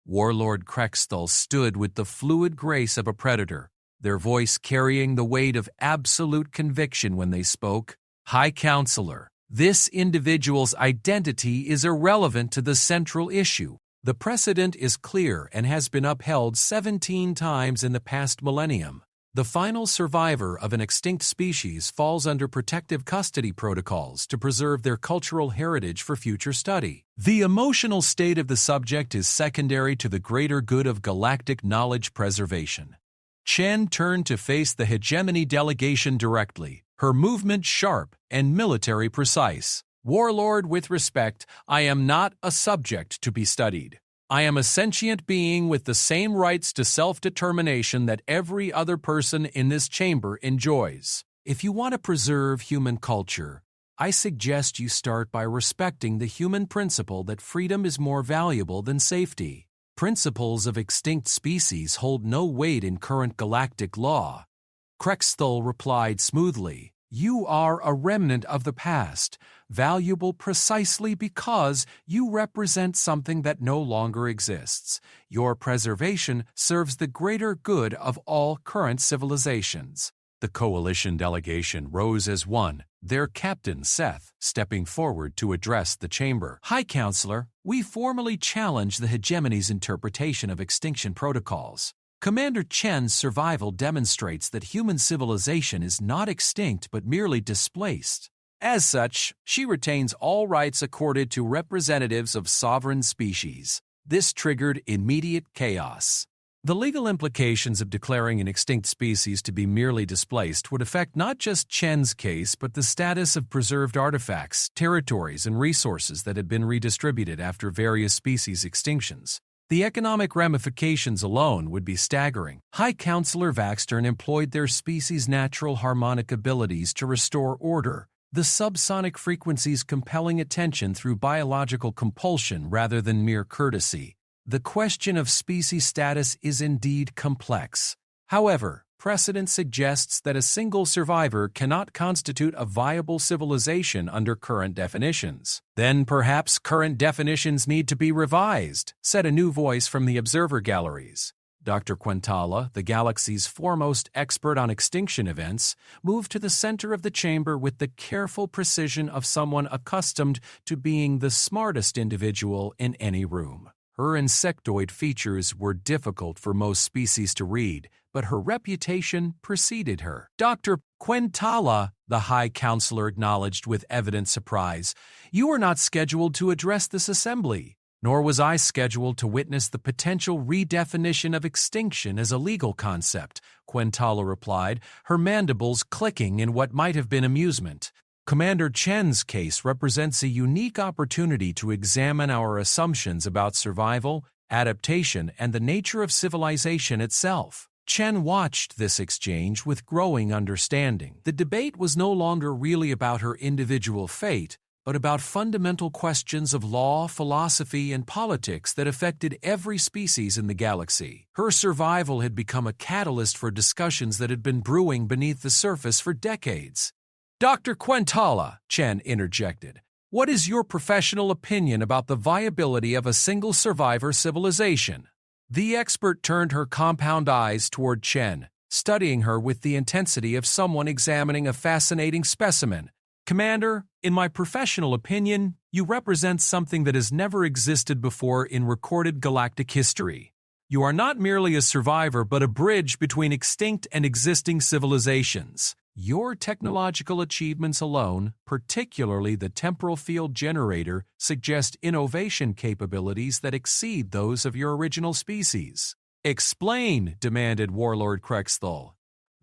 Warlord Krexthal stood with the fluid grace of a predator, their voice carrying the weight of absolute conviction when they spoke. High Counselor, this individual's identity is irrelevant to the central issue. The precedent is clear and has been upheld 17 times in the past millennium. The final survivor of an extinct species falls under protective custody protocols to preserve their cultural heritage for future study. The emotional state of the subject is secondary to the greater good of galactic knowledge preservation. Chen turned to face the hegemony delegation directly, her movement sharp and military precise. Warlord, with respect, I am not a subject to be studied. I am a sentient being with the same rights to self-determination that every other person in this chamber enjoys. If you want to preserve human culture, I suggest you start by respecting the human principle that freedom is more valuable than safety. Principles of extinct species hold no weight in current galactic law. Krexthal replied smoothly, You are a remnant of the past, valuable precisely because you represent something that no longer exists. Your preservation serves the greater good of all current civilizations. The coalition delegation rose as one, their captain Seth stepping forward to address the chamber. High Counselor, we formally challenge the hegemony's interpretation of extinction protocols. Commander Chen's survival demonstrates that human civilization is not extinct but merely displaced. As such, she retains all rights accorded to representatives of sovereign species. This triggered immediate chaos. The legal implications of declaring an extinct species to be merely displaced would affect not just Chen's case but the status of preserved artifacts, territories, and resources that had been redistributed after various species extinctions. The economic ramifications alone would be staggering. High Counselor Vaxtern employed their species' natural harmonic abilities to restore order, the subsonic frequencies compelling attention through biological compulsion rather than mere courtesy. The question of species status is indeed complex. However, precedent suggests that a single survivor cannot constitute a viable civilization under current definitions. Then perhaps current definitions need to be revised, said a new voice from the observer galleries. Dr. Quintala, the galaxy's foremost expert on extinction events, moved to the center of the chamber with the careful precision of someone accustomed to being the smartest individual in any room. Her insectoid features were difficult for most species to read, but her reputation preceded her. Dr. Quintala, the High Counselor acknowledged with evident surprise, you are not scheduled to address this assembly, nor was I scheduled to witness the potential redefinition of extinction as a legal concept, Quintala replied, her mandibles clicking in what might have been amusement. Commander Chen's case represents a unique opportunity to examine our assumptions about survival, adaptation, and the nature of civilization itself. Chen watched this exchange with growing understanding. The debate was no longer really about her individual fate, but about fundamental questions of law, philosophy, and politics that affected every species in the galaxy. Her survival had become a catalyst for discussions that had been brewing beneath the surface for decades. Dr. Quintala, Chen interjected, what is your professional opinion about the viability of a single survivor civilization? The expert turned her compound eyes toward Chen, studying her with the intensity of someone examining a fascinating specimen. Commander, in my professional opinion, you represent something that has never existed before in recorded galactic history. You are not merely a survivor but a bridge between extinct and existing civilizations. Your technological achievements alone, particularly the temporal field generator, suggest innovation capabilities that exceed those of your original species. Explain, demanded Warlord Krexthal.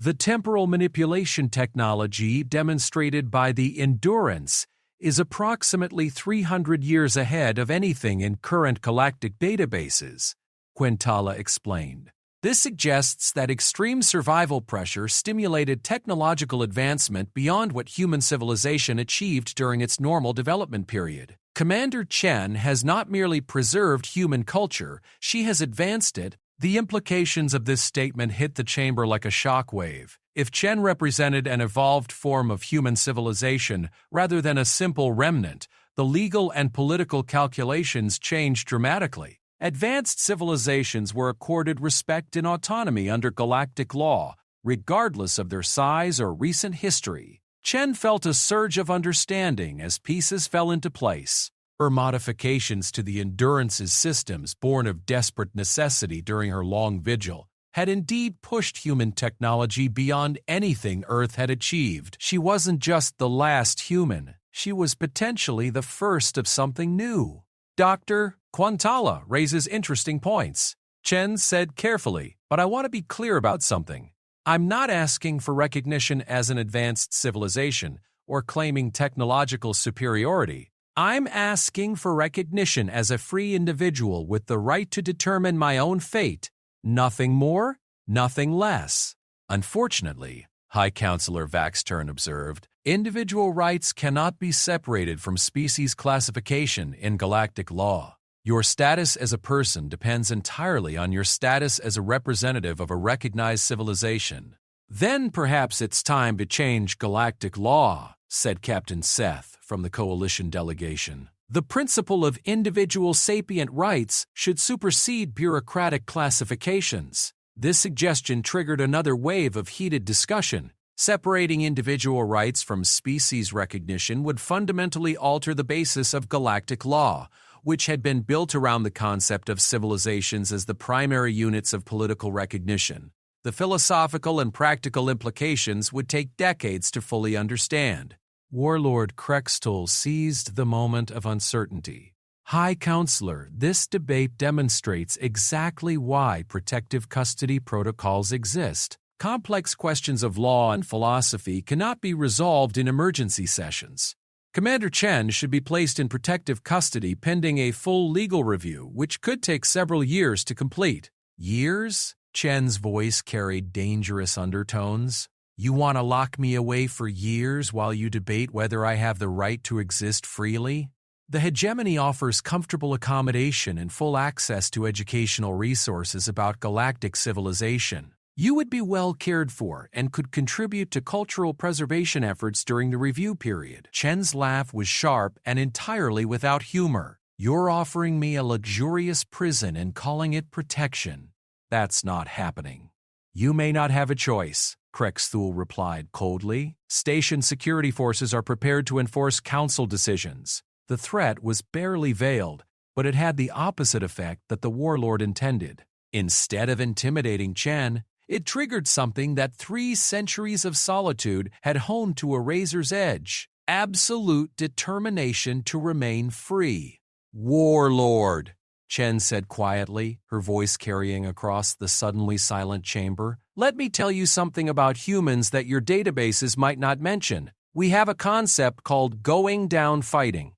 The temporal manipulation technology demonstrated by the Endurance is approximately 300 years ahead of anything in current galactic databases, Quintala explained. This suggests that extreme survival pressure stimulated technological advancement beyond what human civilization achieved during its normal development period. Commander Chen has not merely preserved human culture, she has advanced it, The implications of this statement hit the chamber like a shockwave. If Chen represented an evolved form of human civilization rather than a simple remnant, the legal and political calculations changed dramatically. Advanced civilizations were accorded respect and autonomy under galactic law, regardless of their size or recent history. Chen felt a surge of understanding as pieces fell into place. Her modifications to the Endurance's systems, born of desperate necessity during her long vigil, had indeed pushed human technology beyond anything Earth had achieved. She wasn't just the last human, she was potentially the first of something new. Dr. Quintala raises interesting points, Chen said carefully, but I want to be clear about something. I'm not asking for recognition as an advanced civilization or claiming technological superiority. I'm asking for recognition as a free individual with the right to determine my own fate. Nothing more, nothing less. Unfortunately, High Counselor Vaxtern observed, individual rights cannot be separated from species classification in galactic law. Your status as a person depends entirely on your status as a representative of a recognized civilization. Then perhaps it's time to change galactic law, said Captain Seth from the Coalition delegation. The principle of individual sapient rights should supersede bureaucratic classifications. This suggestion triggered another wave of heated discussion. Separating individual rights from species recognition would fundamentally alter the basis of galactic law, which had been built around the concept of civilizations as the primary units of political recognition. The philosophical and practical implications would take decades to fully understand. Warlord Krextul seized the moment of uncertainty. High Counselor, this debate demonstrates exactly why protective custody protocols exist. Complex questions of law and philosophy cannot be resolved in emergency sessions. Commander Chen should be placed in protective custody pending a full legal review, which could take several years to complete. Years? Chen's voice carried dangerous undertones. You want to lock me away for years while you debate whether I have the right to exist freely? The hegemony offers comfortable accommodation and full access to educational resources about galactic civilization. You would be well cared for and could contribute to cultural preservation efforts during the review period. Chen's laugh was sharp and entirely without humor. You're offering me a luxurious prison and calling it protection. That's not happening. You may not have a choice, Krextul replied coldly. Station security forces are prepared to enforce council decisions. The threat was barely veiled, but it had the opposite effect that the warlord intended. Instead of intimidating Chen, it triggered something that 3 centuries of solitude had honed to a razor's edge: absolute determination to remain free. Warlord, Chen said quietly, her voice carrying across the suddenly silent chamber. Let me tell you something about humans that your databases might not mention. We have a concept called going down fighting.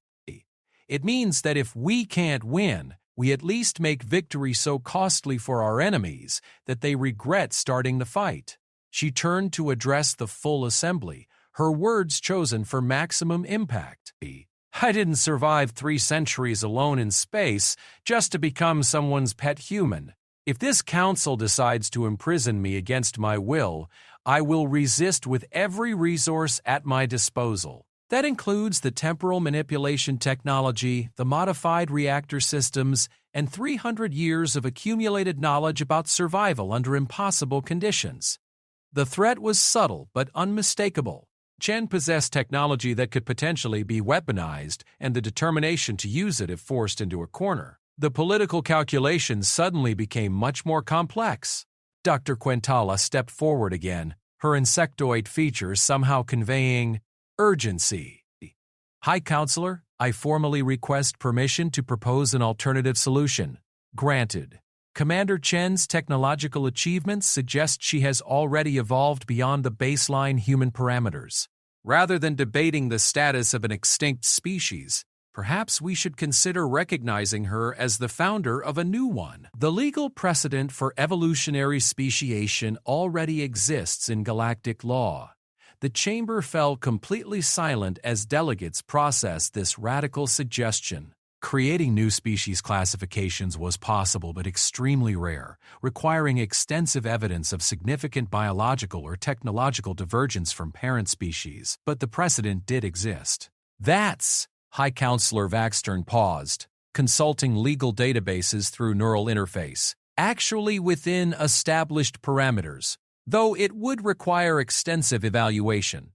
It means that if we can't win, we at least make victory so costly for our enemies that they regret starting the fight. She turned to address the full assembly, her words chosen for maximum impact. I didn't survive 3 centuries alone in space just to become someone's pet human. If this council decides to imprison me against my will, I will resist with every resource at my disposal. That includes the temporal manipulation technology, the modified reactor systems, and 300 years of accumulated knowledge about survival under impossible conditions. The threat was subtle but unmistakable. Chen possessed technology that could potentially be weaponized and the determination to use it if forced into a corner. The political calculations suddenly became much more complex. Dr. Quintala stepped forward again, her insectoid features somehow conveying urgency. High Counselor, I formally request permission to propose an alternative solution. Granted. Commander Chen's technological achievements suggest she has already evolved beyond the baseline human parameters. Rather than debating the status of an extinct species, perhaps we should consider recognizing her as the founder of a new one. The legal precedent for evolutionary speciation already exists in galactic law. The chamber fell completely silent as delegates processed this radical suggestion. Creating new species classifications was possible but extremely rare, requiring extensive evidence of significant biological or technological divergence from parent species, but the precedent did exist. That's High Counselor Vaxtern paused, consulting legal databases through neural interface, actually within established parameters, though it would require extensive evaluation.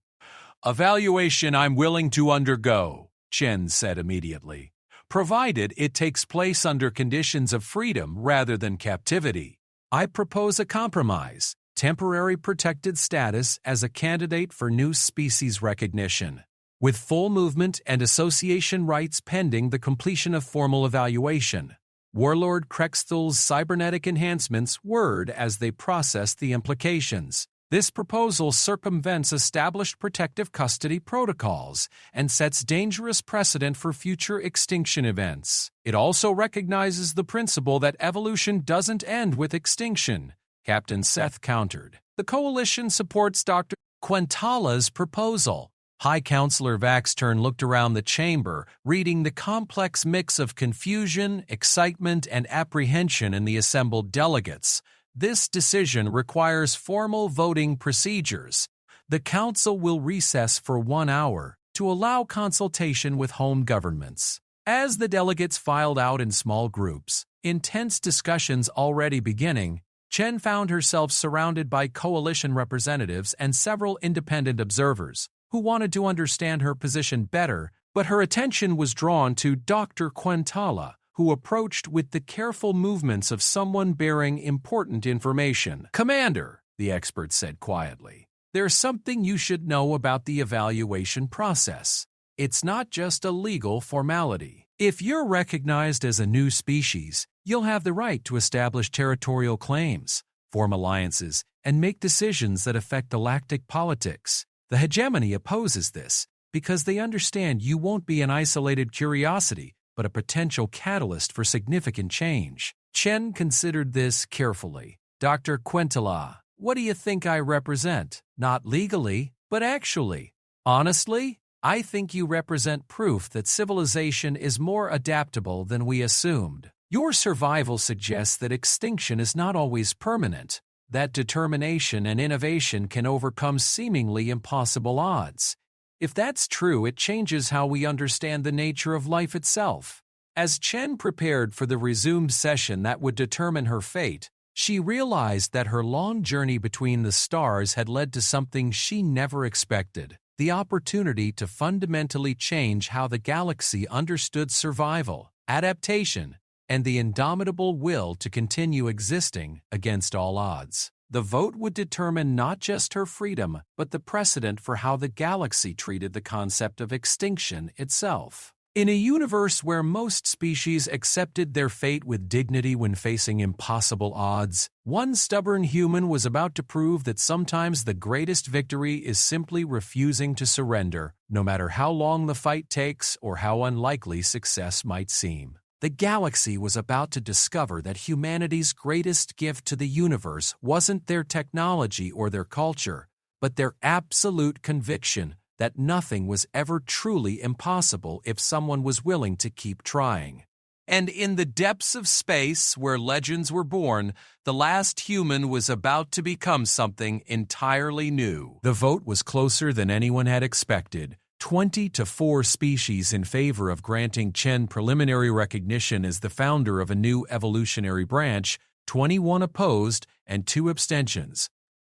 Evaluation I'm willing to undergo, Chen said immediately, provided it takes place under conditions of freedom rather than captivity. I propose a compromise, temporary protected status as a candidate for new species recognition, with full movement and association rights pending the completion of formal evaluation. Warlord Krexthel's cybernetic enhancements whirred as they processed the implications. This proposal circumvents established protective custody protocols and sets dangerous precedent for future extinction events. It also recognizes the principle that evolution doesn't end with extinction, Captain Seth countered. The coalition supports Dr. Quintala's proposal. High Counselor Vaxtern looked around the chamber, reading the complex mix of confusion, excitement, and apprehension in the assembled delegates. This decision requires formal voting procedures. The Council will recess for 1 hour to allow consultation with home governments. As the delegates filed out in small groups, intense discussions already beginning, Chen found herself surrounded by coalition representatives and several independent observers who wanted to understand her position better, but her attention was drawn to Dr. Quintala, who approached with the careful movements of someone bearing important information. "Commander," the expert said quietly, "there's something you should know about the evaluation process. It's not just a legal formality. If you're recognized as a new species, you'll have the right to establish territorial claims, form alliances, and make decisions that affect galactic politics. The hegemony opposes this because they understand you won't be an isolated curiosity, but a potential catalyst for significant change." Chen considered this carefully. "Dr. Quintala, what do you think I represent? Not legally, but actually. Honestly, I think you represent proof that civilization is more adaptable than we assumed. Your survival suggests that extinction is not always permanent, that determination and innovation can overcome seemingly impossible odds. If that's true, it changes how we understand the nature of life itself." As Chen prepared for the resumed session that would determine her fate, she realized that her long journey between the stars had led to something she never expected: the opportunity to fundamentally change how the galaxy understood survival, adaptation, and the indomitable will to continue existing against all odds. The vote would determine not just her freedom, but the precedent for how the galaxy treated the concept of extinction itself. In a universe where most species accepted their fate with dignity when facing impossible odds, one stubborn human was about to prove that sometimes the greatest victory is simply refusing to surrender, no matter how long the fight takes or how unlikely success might seem. The galaxy was about to discover that humanity's greatest gift to the universe wasn't their technology or their culture, but their absolute conviction that nothing was ever truly impossible if someone was willing to keep trying. And in the depths of space where legends were born, the last human was about to become something entirely new. The vote was closer than anyone had expected. 20-4 species in favor of granting Chen preliminary recognition as the founder of a new evolutionary branch, 21 opposed, and 2 abstentions.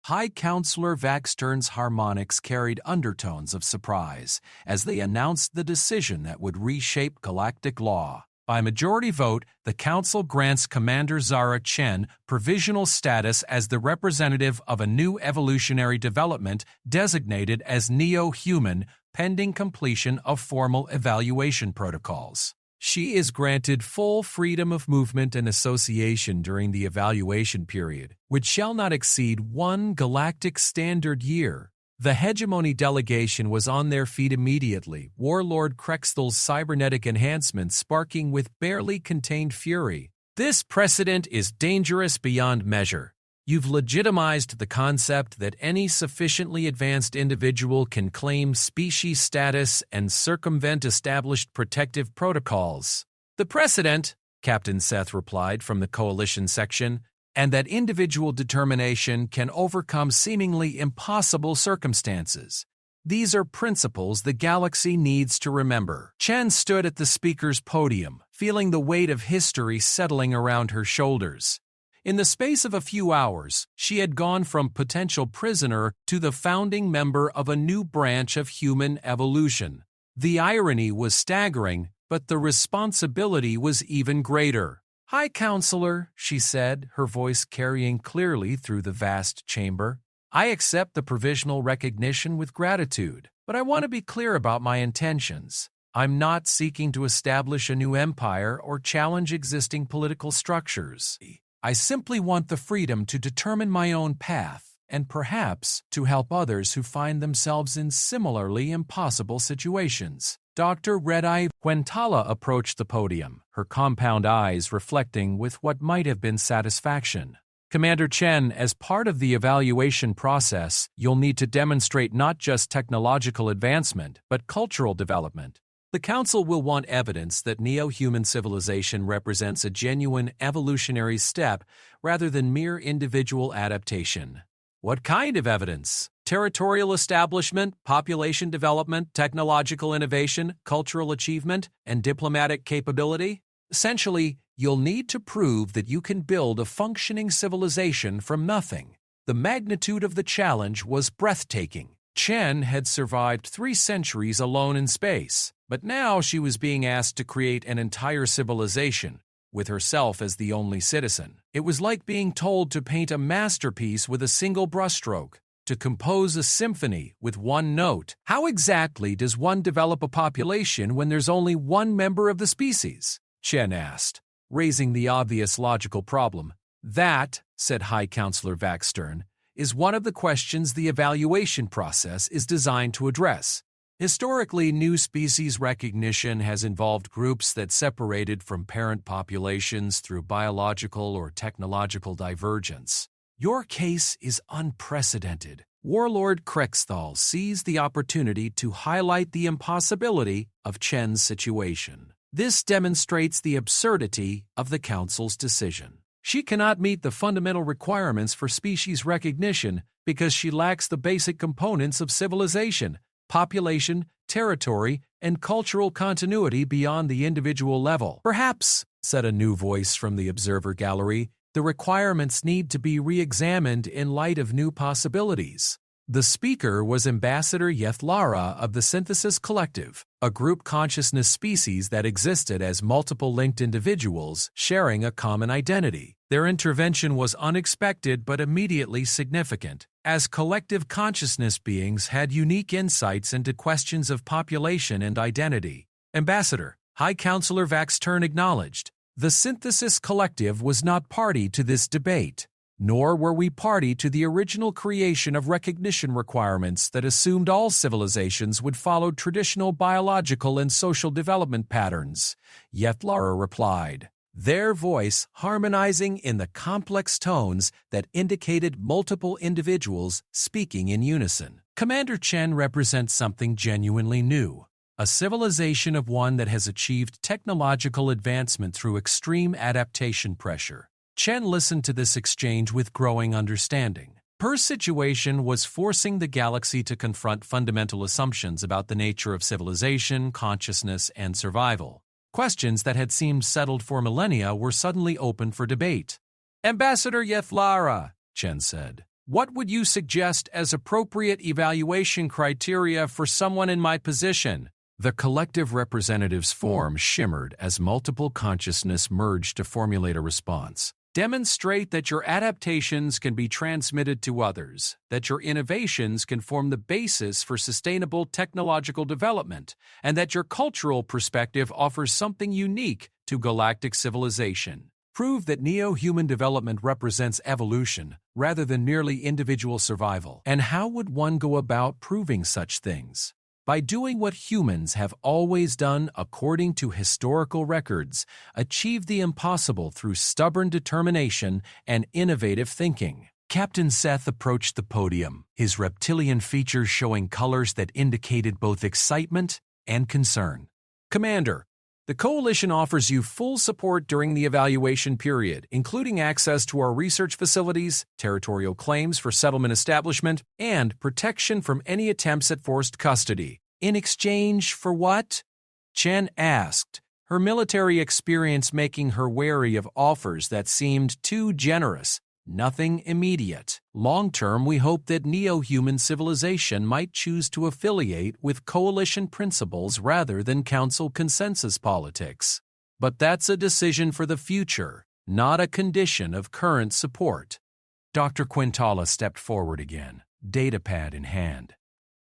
High Counselor Vaxtern's harmonics carried undertones of surprise as they announced the decision that would reshape galactic law. By majority vote, the Council grants Commander Zara Chen provisional status as the representative of a new evolutionary development designated as Neo-Human, pending completion of formal evaluation protocols. She is granted full freedom of movement and association during the evaluation period, which shall not exceed 1 galactic standard year. The hegemony delegation was on their feet immediately, Warlord Krexthel's cybernetic enhancements sparking with barely contained fury. "This precedent is dangerous beyond measure. You've legitimized the concept that any sufficiently advanced individual can claim species status and circumvent established protective protocols. The precedent, Captain Seth replied from the coalition section, and that individual determination can overcome seemingly impossible circumstances. These are principles the galaxy needs to remember. Chen stood at the speaker's podium, feeling the weight of history settling around her shoulders. In the space of a few hours, she had gone from potential prisoner to the founding member of a new branch of human evolution. The irony was staggering, but the responsibility was even greater. "High Counselor," she said, her voice carrying clearly through the vast chamber. "I accept the provisional recognition with gratitude, but I want to be clear about my intentions. I'm not seeking to establish a new empire or challenge existing political structures. I simply want the freedom to determine my own path and perhaps to help others who find themselves in similarly impossible situations." Dr. Red-Eye Huentala approached the podium, her compound eyes reflecting with what might have been satisfaction. "Commander Chen, as part of the evaluation process, you'll need to demonstrate not just technological advancement, but cultural development. The Council will want evidence that neo-human civilization represents a genuine evolutionary step rather than mere individual adaptation." "What kind of evidence? Territorial establishment, population development, technological innovation, cultural achievement, and diplomatic capability? Essentially, you'll need to prove that you can build a functioning civilization from nothing." The magnitude of the challenge was breathtaking. Chen had survived 3 centuries alone in space, but now she was being asked to create an entire civilization, with herself as the only citizen. It was like being told to paint a masterpiece with a single brushstroke, to compose a symphony with one note. How exactly does one develop a population when there's only one member of the species? Chen asked, raising the obvious logical problem. "That," said High Counselor Vaxstern, "is one of the questions the evaluation process is designed to address. Historically, new species recognition has involved groups that separated from parent populations through biological or technological divergence. Your case is unprecedented." Warlord Krexthal seized the opportunity to highlight the impossibility of Chen's situation. "This demonstrates the absurdity of the Council's decision. She cannot meet the fundamental requirements for species recognition because she lacks the basic components of civilization: population, territory, and cultural continuity beyond the individual level." "Perhaps," said a new voice from the observer gallery, "the requirements need to be re-examined in light of new possibilities." The speaker was Ambassador Yethlara of the Synthesis Collective, a group consciousness species that existed as multiple linked individuals sharing a common identity. Their intervention was unexpected but immediately significant, as collective consciousness beings had unique insights into questions of population and identity. Ambassador, High Counselor Vaxstern acknowledged, "The Synthesis Collective was not party to this debate, nor were we party to the original creation of recognition requirements that assumed all civilizations would follow traditional biological and social development patterns," Yethlara replied, their voice harmonizing in the complex tones that indicated multiple individuals speaking in unison. "Commander Chen represents something genuinely new, a civilization of one that has achieved technological advancement through extreme adaptation pressure." Chen listened to this exchange with growing understanding. Her situation was forcing the galaxy to confront fundamental assumptions about the nature of civilization, consciousness, and survival. Questions that had seemed settled for millennia were suddenly open for debate. "Ambassador Yethlara," Chen said, "what would you suggest as appropriate evaluation criteria for someone in my position?" The collective representative's form shimmered as multiple consciousness merged to formulate a response. "Demonstrate that your adaptations can be transmitted to others, that your innovations can form the basis for sustainable technological development, and that your cultural perspective offers something unique to galactic civilization. Prove that neo-human development represents evolution rather than merely individual survival." And how would one go about proving such things? By doing what humans have always done according to historical records, achieve the impossible through stubborn determination and innovative thinking. Captain Seth approached the podium, his reptilian features showing colors that indicated both excitement and concern. "Commander, The Coalition offers you full support during the evaluation period, including access to our research facilities, territorial claims for settlement establishment, and protection from any attempts at forced custody. In exchange for what? Chen asked, her military experience making her wary of offers that seemed too generous. Nothing immediate. Long-term, we hope that neo-human civilization might choose to affiliate with coalition principles rather than council consensus politics. But that's a decision for the future, not a condition of current support. Dr. Quintala stepped forward again, datapad in hand.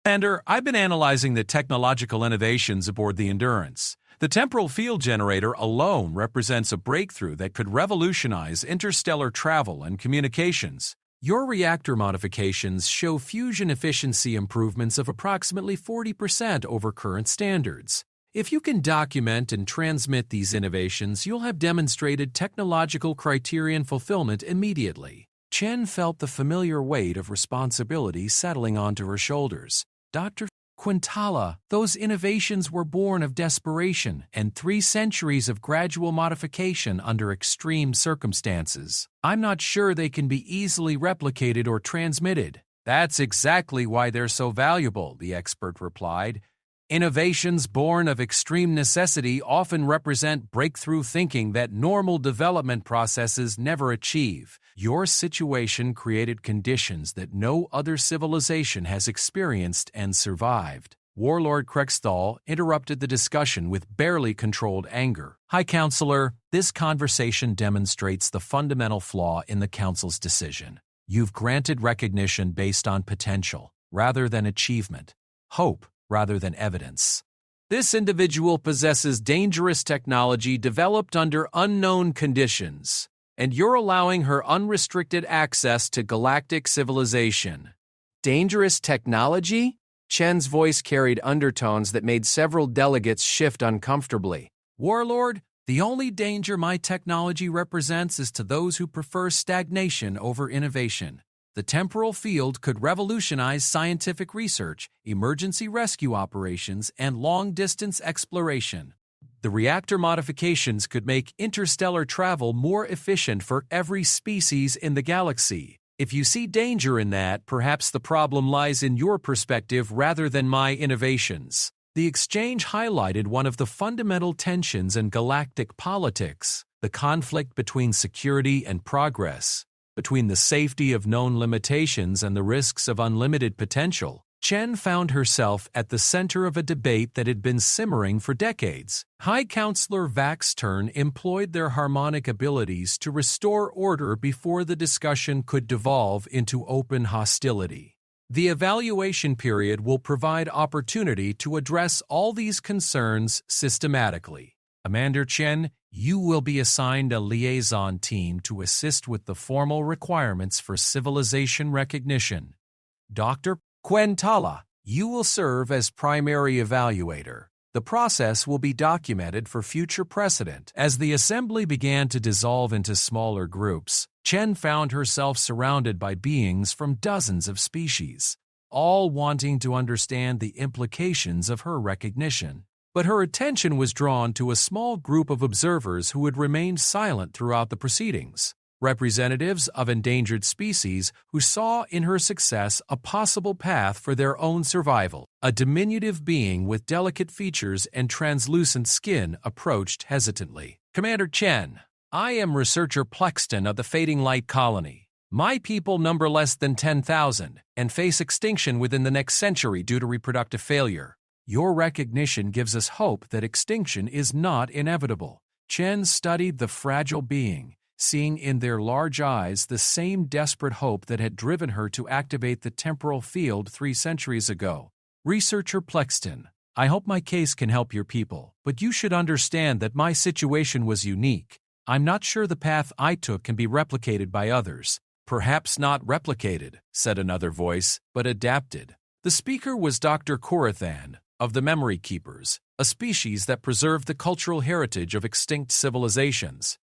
Commander, I've been analyzing the technological innovations aboard the Endurance. The temporal field generator alone represents a breakthrough that could revolutionize interstellar travel and communications. Your reactor modifications show fusion efficiency improvements of approximately 40% over current standards. If you can document and transmit these innovations, you'll have demonstrated technological criterion fulfillment immediately. Chen felt the familiar weight of responsibility settling onto her shoulders. Dr. Quintala, those innovations were born of desperation and 3 centuries of gradual modification under extreme circumstances. I'm not sure they can be easily replicated or transmitted. That's exactly why they're so valuable, the expert replied. Innovations born of extreme necessity often represent breakthrough thinking that normal development processes never achieve. Your situation created conditions that no other civilization has experienced and survived. Warlord Krexthal interrupted the discussion with barely controlled anger. High Counselor, this conversation demonstrates the fundamental flaw in the Council's decision. You've granted recognition based on potential, rather than achievement. Hope, rather than evidence. This individual possesses dangerous technology developed under unknown conditions, and you're allowing her unrestricted access to galactic civilization. Dangerous technology? Chen's voice carried undertones that made several delegates shift uncomfortably. Warlord, the only danger my technology represents is to those who prefer stagnation over innovation. The temporal field could revolutionize scientific research, emergency rescue operations, and long-distance exploration. The reactor modifications could make interstellar travel more efficient for every species in the galaxy. If you see danger in that, perhaps the problem lies in your perspective rather than my innovations. The exchange highlighted one of the fundamental tensions in galactic politics, the conflict between security and progress. Between the safety of known limitations and the risks of unlimited potential, Chen found herself at the center of a debate that had been simmering for decades. High Counselor Vaxtern employed their harmonic abilities to restore order before the discussion could devolve into open hostility. The evaluation period will provide opportunity to address all these concerns systematically. Commander Chen, you will be assigned a liaison team to assist with the formal requirements for civilization recognition. Dr. Quintala, you will serve as primary evaluator. The process will be documented for future precedent. As the assembly began to dissolve into smaller groups, Chen found herself surrounded by beings from dozens of species, all wanting to understand the implications of her recognition. But her attention was drawn to a small group of observers who had remained silent throughout the proceedings, representatives of endangered species who saw in her success a possible path for their own survival. A diminutive being with delicate features and translucent skin approached hesitantly. Commander Chen, I am researcher Plexton of the Fading Light Colony. My people number less than 10,000 and face extinction within the next century due to reproductive failure. Your recognition gives us hope that extinction is not inevitable. Chen studied the fragile being, seeing in their large eyes the same desperate hope that had driven her to activate the temporal field 3 centuries ago. Researcher Plexton, I hope my case can help your people, but you should understand that my situation was unique. I'm not sure the path I took can be replicated by others. Perhaps not replicated, said another voice, but adapted. The speaker was Dr. Korathan, of the Memory Keepers, a species that preserved the cultural heritage of extinct civilizations.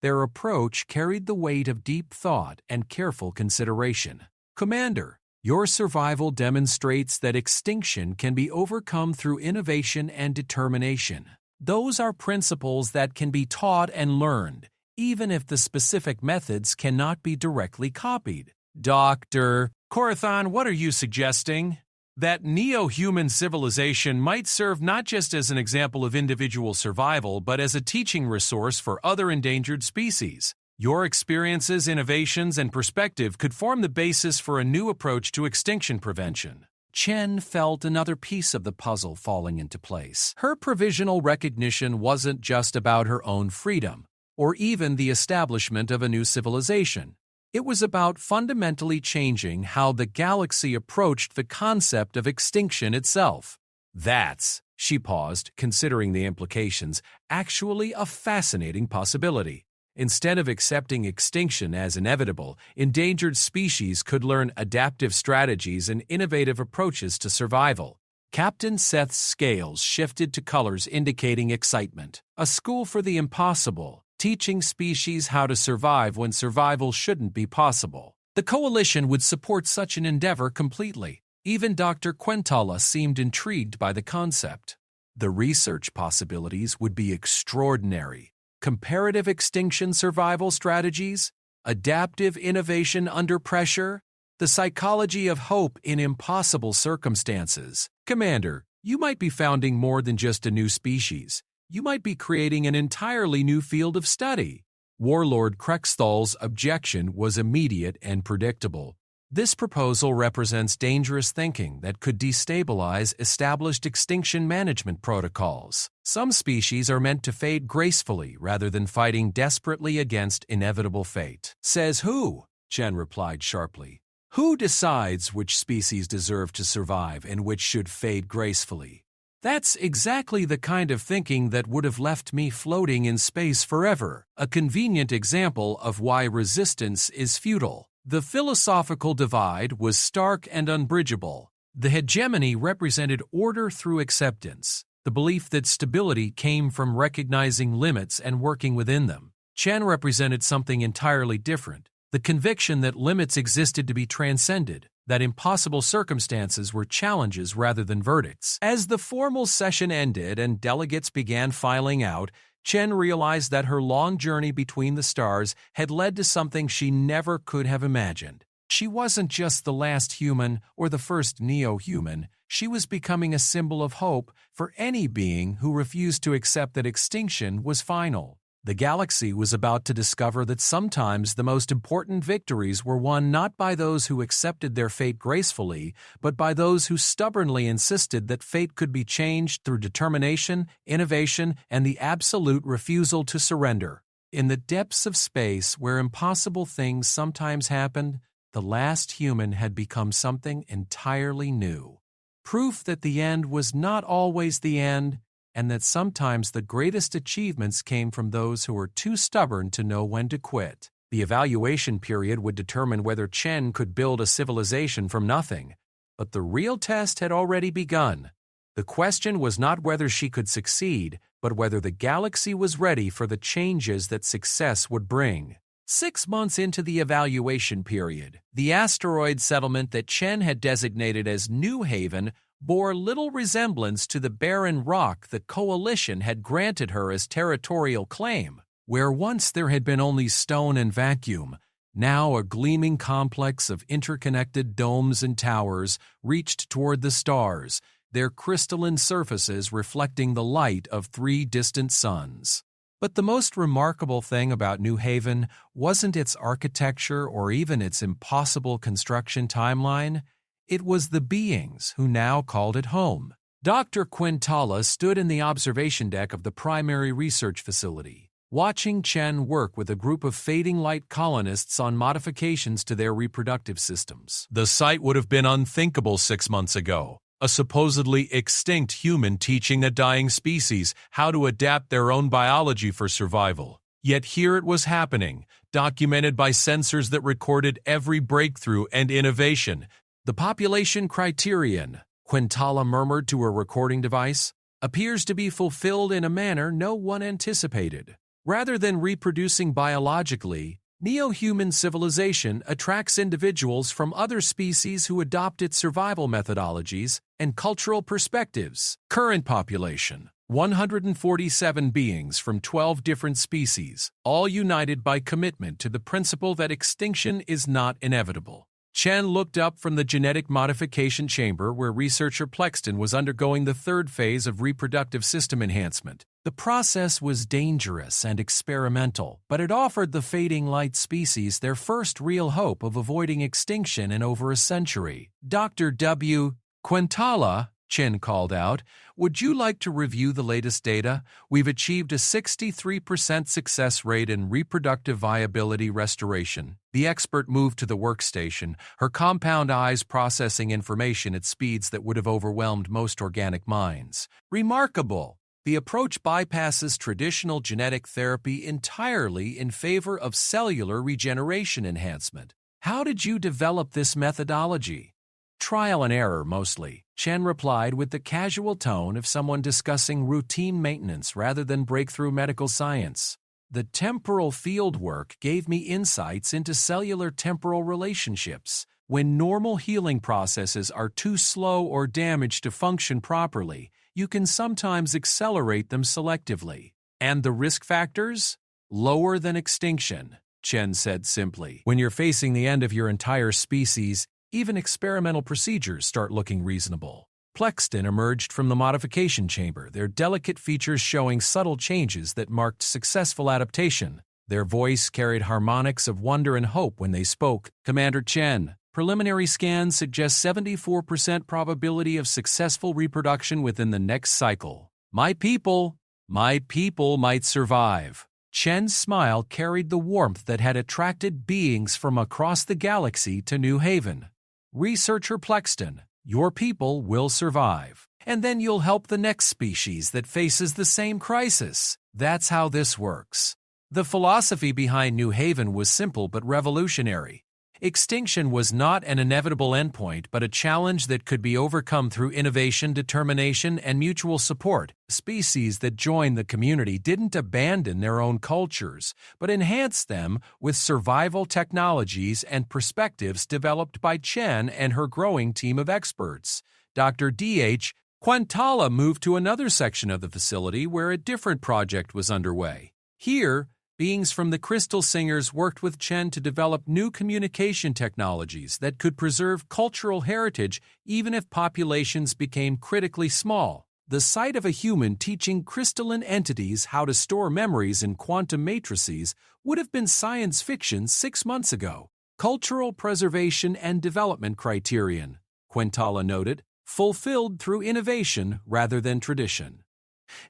Their approach carried the weight of deep thought and careful consideration. Commander, your survival demonstrates that extinction can be overcome through innovation and determination. Those are principles that can be taught and learned, even if the specific methods cannot be directly copied. Dr. Corathon, what are you suggesting? That neo-human civilization might serve not just as an example of individual survival, but as a teaching resource for other endangered species. Your experiences, innovations, and perspective could form the basis for a new approach to extinction prevention. Chen felt another piece of the puzzle falling into place. Her provisional recognition wasn't just about her own freedom, or even the establishment of a new civilization. It was about fundamentally changing how the galaxy approached the concept of extinction itself. That's, she paused, considering the implications, actually a fascinating possibility. Instead of accepting extinction as inevitable, endangered species could learn adaptive strategies and innovative approaches to survival. Captain Seth's scales shifted to colors indicating excitement. A school for the impossible, teaching species how to survive when survival shouldn't be possible. The Coalition would support such an endeavor completely. Even Dr. Quintala seemed intrigued by the concept. The research possibilities would be extraordinary. Comparative extinction survival strategies, adaptive innovation under pressure, the psychology of hope in impossible circumstances. Commander, you might be founding more than just a new species. You might be creating an entirely new field of study. Warlord Krexthal's objection was immediate and predictable. This proposal represents dangerous thinking that could destabilize established extinction management protocols. Some species are meant to fade gracefully rather than fighting desperately against inevitable fate. Says who? Chen replied sharply. Who decides which species deserve to survive and which should fade gracefully? That's exactly the kind of thinking that would have left me floating in space forever, a convenient example of why resistance is futile. The philosophical divide was stark and unbridgeable. The hegemony represented order through acceptance, the belief that stability came from recognizing limits and working within them. Chen represented something entirely different, the conviction that limits existed to be transcended, that impossible circumstances were challenges rather than verdicts. As the formal session ended and delegates began filing out, Chen realized that her long journey between the stars had led to something she never could have imagined. She wasn't just the last human or the first neo-human. She was becoming a symbol of hope for any being who refused to accept that extinction was final. The galaxy was about to discover that sometimes the most important victories were won not by those who accepted their fate gracefully, but by those who stubbornly insisted that fate could be changed through determination, innovation, and the absolute refusal to surrender. In the depths of space where impossible things sometimes happened, the last human had become something entirely new. Proof that the end was not always the end, and that sometimes the greatest achievements came from those who were too stubborn to know when to quit. The evaluation period would determine whether Chen could build a civilization from nothing, but the real test had already begun. The question was not whether she could succeed, but whether the galaxy was ready for the changes that success would bring. 6 months into the evaluation period, the asteroid settlement that Chen had designated as New Haven bore little resemblance to the barren rock the Coalition had granted her as territorial claim. Where once there had been only stone and vacuum, now a gleaming complex of interconnected domes and towers reached toward the stars, their crystalline surfaces reflecting the light of 3 distant suns. But the most remarkable thing about New Haven wasn't its architecture or even its impossible construction timeline. It was the beings who now called it home. Dr. Quintala stood in the observation deck of the primary research facility, watching Chen work with a group of fading light colonists on modifications to their reproductive systems. The sight would have been unthinkable 6 months ago. A supposedly extinct human teaching a dying species how to adapt their own biology for survival. Yet here it was happening, documented by sensors that recorded every breakthrough and innovation. The population criterion, Quintala murmured to her recording device, appears to be fulfilled in a manner no one anticipated. Rather than reproducing biologically, neo-human civilization attracts individuals from other species who adopt its survival methodologies and cultural perspectives. Current population, 147 beings from 12 different species, all united by commitment to the principle that extinction is not inevitable. Chen looked up from the genetic modification chamber where researcher Plexton was undergoing the third phase of reproductive system enhancement. The process was dangerous and experimental, but it offered the fading light species their first real hope of avoiding extinction in over a century. Dr. W. Quintala, Chen called out, would you like to review the latest data? We've achieved a 63% success rate in reproductive viability restoration. The expert moved to the workstation, her compound eyes processing information at speeds that would have overwhelmed most organic minds. Remarkable! The approach bypasses traditional genetic therapy entirely in favor of cellular regeneration enhancement. How did you develop this methodology? Trial and error, mostly, Chen replied with the casual tone of someone discussing routine maintenance rather than breakthrough medical science. The temporal field work gave me insights into cellular-temporal relationships. When normal healing processes are too slow or damaged to function properly, you can sometimes accelerate them selectively. And the risk factors? Lower than extinction, Chen said simply. When you're facing the end of your entire species, even experimental procedures start looking reasonable. Plexton emerged from the modification chamber, their delicate features showing subtle changes that marked successful adaptation. Their voice carried harmonics of wonder and hope when they spoke. Commander Chen, preliminary scans suggest 74% probability of successful reproduction within the next cycle. My people might survive. Chen's smile carried the warmth that had attracted beings from across the galaxy to New Haven. Researcher Plexton, your people will survive, and then you'll help the next species that faces the same crisis. That's how this works. The philosophy behind New Haven was simple but revolutionary. Extinction was not an inevitable endpoint, but a challenge that could be overcome through innovation, determination, and mutual support. Species that joined the community didn't abandon their own cultures, but enhanced them with survival technologies and perspectives developed by Chen and her growing team of experts. Dr. D.H. Quintala moved to another section of the facility where a different project was underway. Here, beings from the Crystal Singers worked with Chen to develop new communication technologies that could preserve cultural heritage even if populations became critically small. The sight of a human teaching crystalline entities how to store memories in quantum matrices would have been science fiction 6 months ago. Cultural preservation and development criterion, Quintala noted, fulfilled through innovation rather than tradition.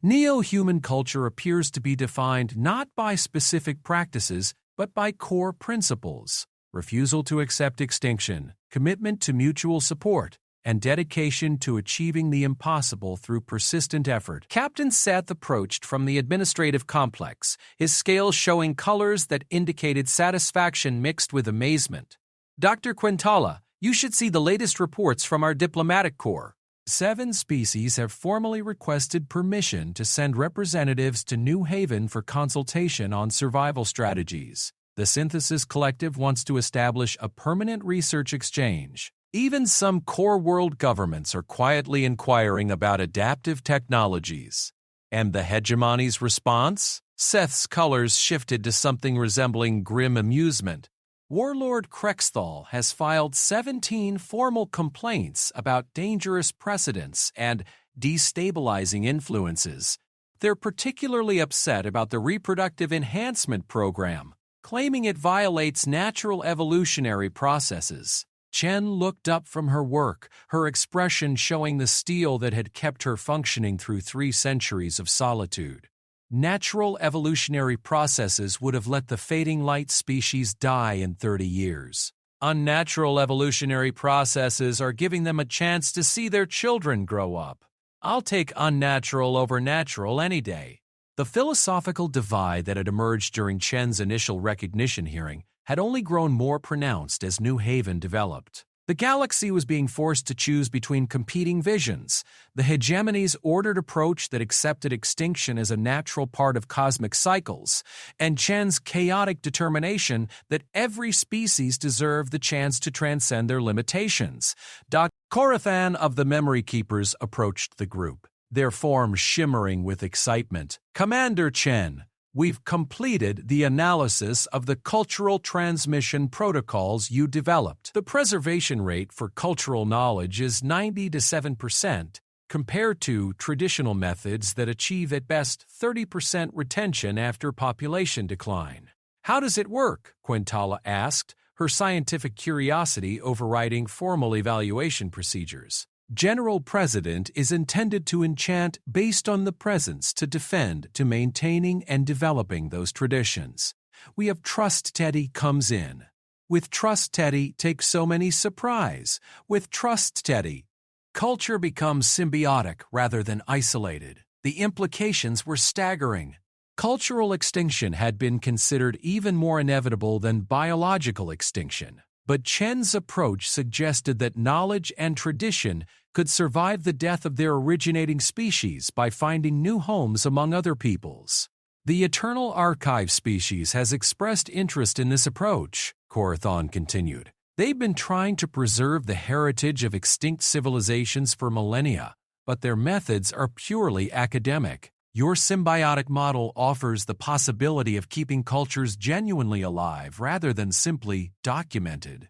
Neo-human culture appears to be defined not by specific practices, but by core principles: refusal to accept extinction, commitment to mutual support, and dedication to achieving the impossible through persistent effort. Captain Seth approached from the administrative complex, his scales showing colors that indicated satisfaction mixed with amazement. Dr. Quintala, you should see the latest reports from our diplomatic corps. 7 species have formally requested permission to send representatives to New Haven for consultation on survival strategies. The Synthesis Collective wants to establish a permanent research exchange. Even some core world governments are quietly inquiring about adaptive technologies. And the hegemony's response? Seth's colors shifted to something resembling grim amusement. Warlord Krexthal has filed 17 formal complaints about dangerous precedents and destabilizing influences. They're particularly upset about the reproductive enhancement program, claiming it violates natural evolutionary processes. Chen looked up from her work, her expression showing the steel that had kept her functioning through 3 centuries of solitude. Natural evolutionary processes would have let the fading light species die in 30 years. Unnatural evolutionary processes are giving them a chance to see their children grow up. I'll take unnatural over natural any day. The philosophical divide that had emerged during Chen's initial recognition hearing had only grown more pronounced as New Haven developed. The galaxy was being forced to choose between competing visions: the hegemony's ordered approach that accepted extinction as a natural part of cosmic cycles, and Chen's chaotic determination that every species deserved the chance to transcend their limitations. Dr. Corathan of the Memory Keepers approached the group. their forms shimmering with excitement. "Commander Chen, we've completed the analysis of the cultural transmission protocols you developed. The preservation rate for cultural knowledge is 97%, compared to traditional methods that achieve at best 30% retention after population decline." "How does it work?" Quintala asked, her scientific curiosity overriding formal evaluation procedures. "General President is intended to enchant based on the presence to defend to maintaining and developing those traditions. We have Trust Teddy comes in. With Trust Teddy takes so many surprise. With Trust Teddy, culture becomes symbiotic rather than isolated. The implications were staggering. Cultural extinction had been considered even more inevitable than biological extinction. But Chen's approach suggested that knowledge and tradition could survive the death of their originating species by finding new homes among other peoples. "The Eternal Archive species has expressed interest in this approach," Corathon continued. "They've been trying to preserve the heritage of extinct civilizations for millennia, but their methods are purely academic. Your symbiotic model offers the possibility of keeping cultures genuinely alive rather than simply documented."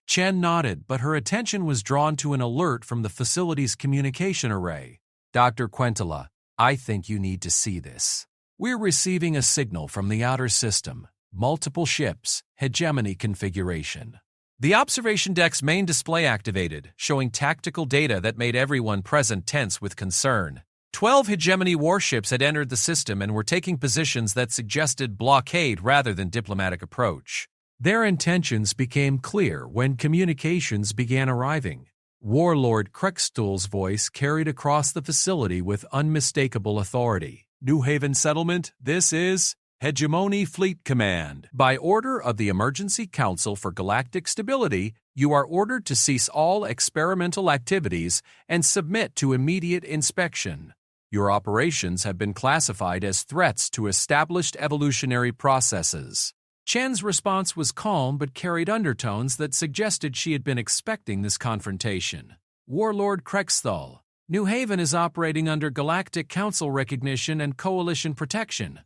Chen nodded, but her attention was drawn to an alert from the facility's communication array. "Dr. Quintala, I think you need to see this. We're receiving a signal from the outer system. Multiple ships, hegemony configuration." The observation deck's main display activated, showing tactical data that made everyone present tense with concern. 12 hegemony warships had entered the system and were taking positions that suggested blockade rather than diplomatic approach. Their intentions became clear when communications began arriving. Warlord Krextul's voice carried across the facility with unmistakable authority. "New Haven Settlement, this is Hegemony Fleet Command. By order of the Emergency Council for Galactic Stability, you are ordered to cease all experimental activities and submit to immediate inspection. Your operations have been classified as threats to established evolutionary processes." Chen's response was calm but carried undertones that suggested she had been expecting this confrontation. "Warlord Krexthal, New Haven is operating under Galactic Council recognition and Coalition protection.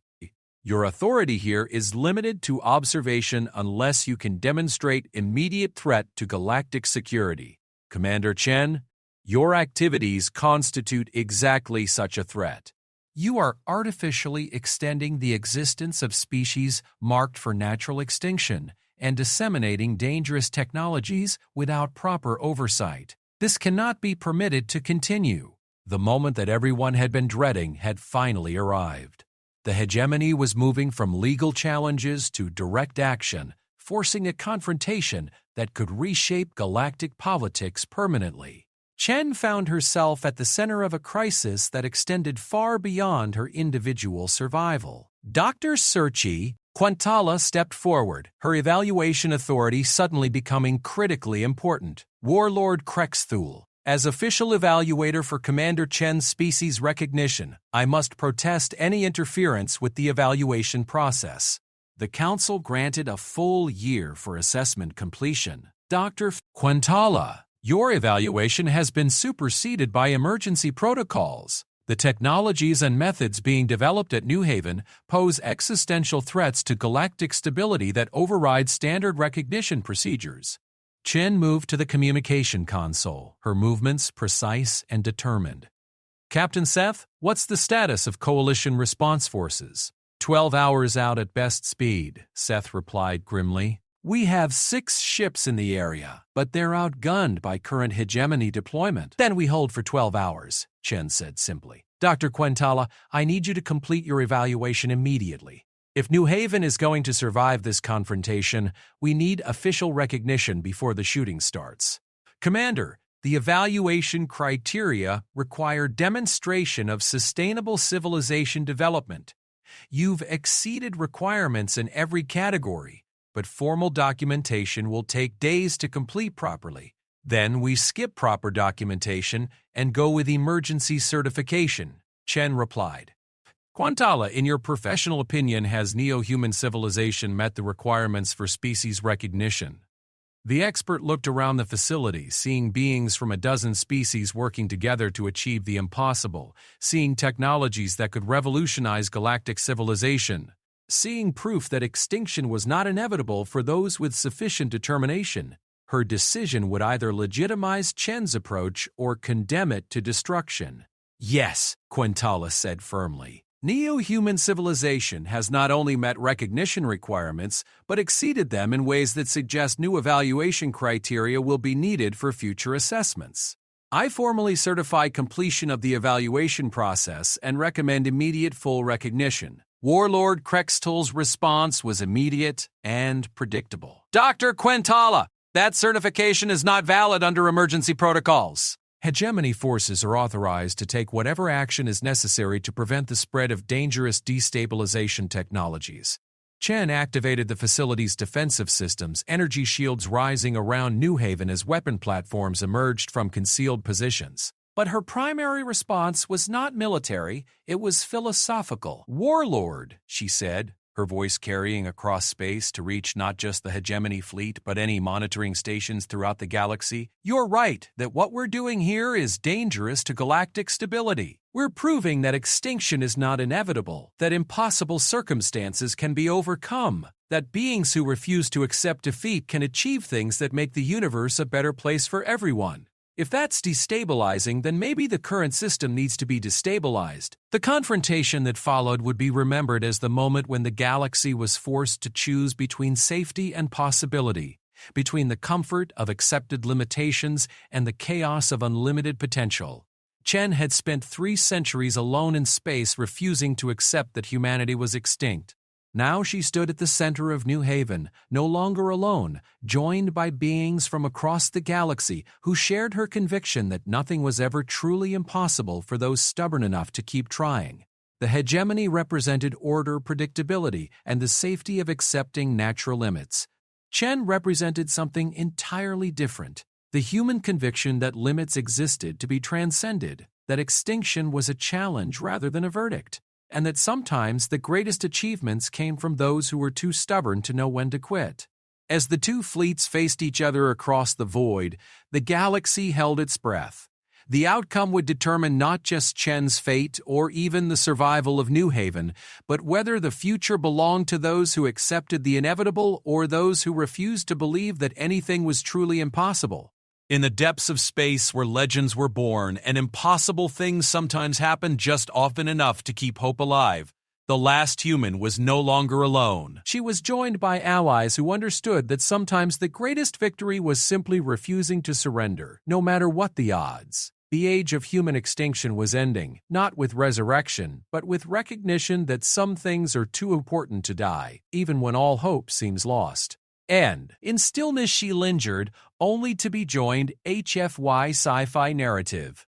Your authority here is limited to observation unless you can demonstrate immediate threat to galactic security. Commander Chen, your activities constitute exactly such a threat. You are artificially extending the existence of species marked for natural extinction and disseminating dangerous technologies without proper oversight. This cannot be permitted to continue." The moment that everyone had been dreading had finally arrived. The hegemony was moving from legal challenges to direct action, forcing a confrontation that could reshape galactic politics permanently. Chen found herself at the center of a crisis that extended far beyond her individual survival. Dr. Searchy, Quintala stepped forward, her evaluation authority suddenly becoming critically important. "Warlord Krexthul, as official evaluator for Commander Chen's species recognition, I must protest any interference with the evaluation process." The Council granted a full year for assessment completion. "Dr. Quintala, your evaluation has been superseded by emergency protocols. The technologies and methods being developed at New Haven pose existential threats to galactic stability that override standard recognition procedures." Chen moved to the communication console, her movements precise and determined. "Captain Seth, what's the status of Coalition response forces?" 12 hours out at best speed," Seth replied grimly. "We have 6 ships in the area, but they're outgunned by current hegemony deployment." "Then we hold for 12 hours, Chen said simply. "Dr. Quintala, I need you to complete your evaluation immediately. If New Haven is going to survive this confrontation, we need official recognition before the shooting starts." "Commander, the evaluation criteria require demonstration of sustainable civilization development. You've exceeded requirements in every category, but formal documentation will take days to complete properly. Then we skip proper documentation and go with emergency certification," Chen replied. "Quintala, in your professional opinion, has neo-human civilization met the requirements for species recognition?" The expert looked around the facility, seeing beings from a dozen species working together to achieve the impossible, seeing technologies that could revolutionize galactic civilization, seeing proof that extinction was not inevitable for those with sufficient determination. Her decision would either legitimize Chen's approach or condemn it to destruction. Yes, Quintala said firmly. Neo-human civilization has not only met recognition requirements, but exceeded them in ways that suggest new evaluation criteria will be needed for future assessments. I formally certify completion of the evaluation process and recommend immediate full recognition. Warlord Krextul's response was immediate and predictable. Dr. Quintala, that certification is not valid under emergency protocols. Hegemony forces are authorized to take whatever action is necessary to prevent the spread of dangerous destabilization technologies. Chen activated the facility's defensive systems, energy shields rising around New Haven as weapon platforms emerged from concealed positions. But her primary response was not military, it was philosophical. Warlord, she said, her voice carrying across space to reach not just the hegemony fleet but any monitoring stations throughout the galaxy. You're right that what we're doing here is dangerous to galactic stability. We're proving that extinction is not inevitable, that impossible circumstances can be overcome, that beings who refuse to accept defeat can achieve things that make the universe a better place for everyone. If that's destabilizing, then maybe the current system needs to be destabilized. The confrontation that followed would be remembered as the moment when the galaxy was forced to choose between safety and possibility, between the comfort of accepted limitations and the chaos of unlimited potential. Chen had spent 3 centuries alone in space, refusing to accept that humanity was extinct. Now she stood at the center of New Haven, no longer alone, joined by beings from across the galaxy who shared her conviction that nothing was ever truly impossible for those stubborn enough to keep trying. The hegemony represented order, predictability, and the safety of accepting natural limits. Chen represented something entirely different, the human conviction that limits existed to be transcended, that extinction was a challenge rather than a verdict, and that sometimes the greatest achievements came from those who were too stubborn to know when to quit. As the two fleets faced each other across the void, the galaxy held its breath. The outcome would determine not just Chen's fate or even the survival of New Haven, but whether the future belonged to those who accepted the inevitable or those who refused to believe that anything was truly impossible. In the depths of space where legends were born and impossible things sometimes happened just often enough to keep hope alive, the last human was no longer alone. She was joined by allies who understood that sometimes the greatest victory was simply refusing to surrender, no matter what the odds. The age of human extinction was ending, not with resurrection, but with recognition that some things are too important to die, even when all hope seems lost. And, in Stillness she lingered, only to be joined HFY Sci-Fi narrative.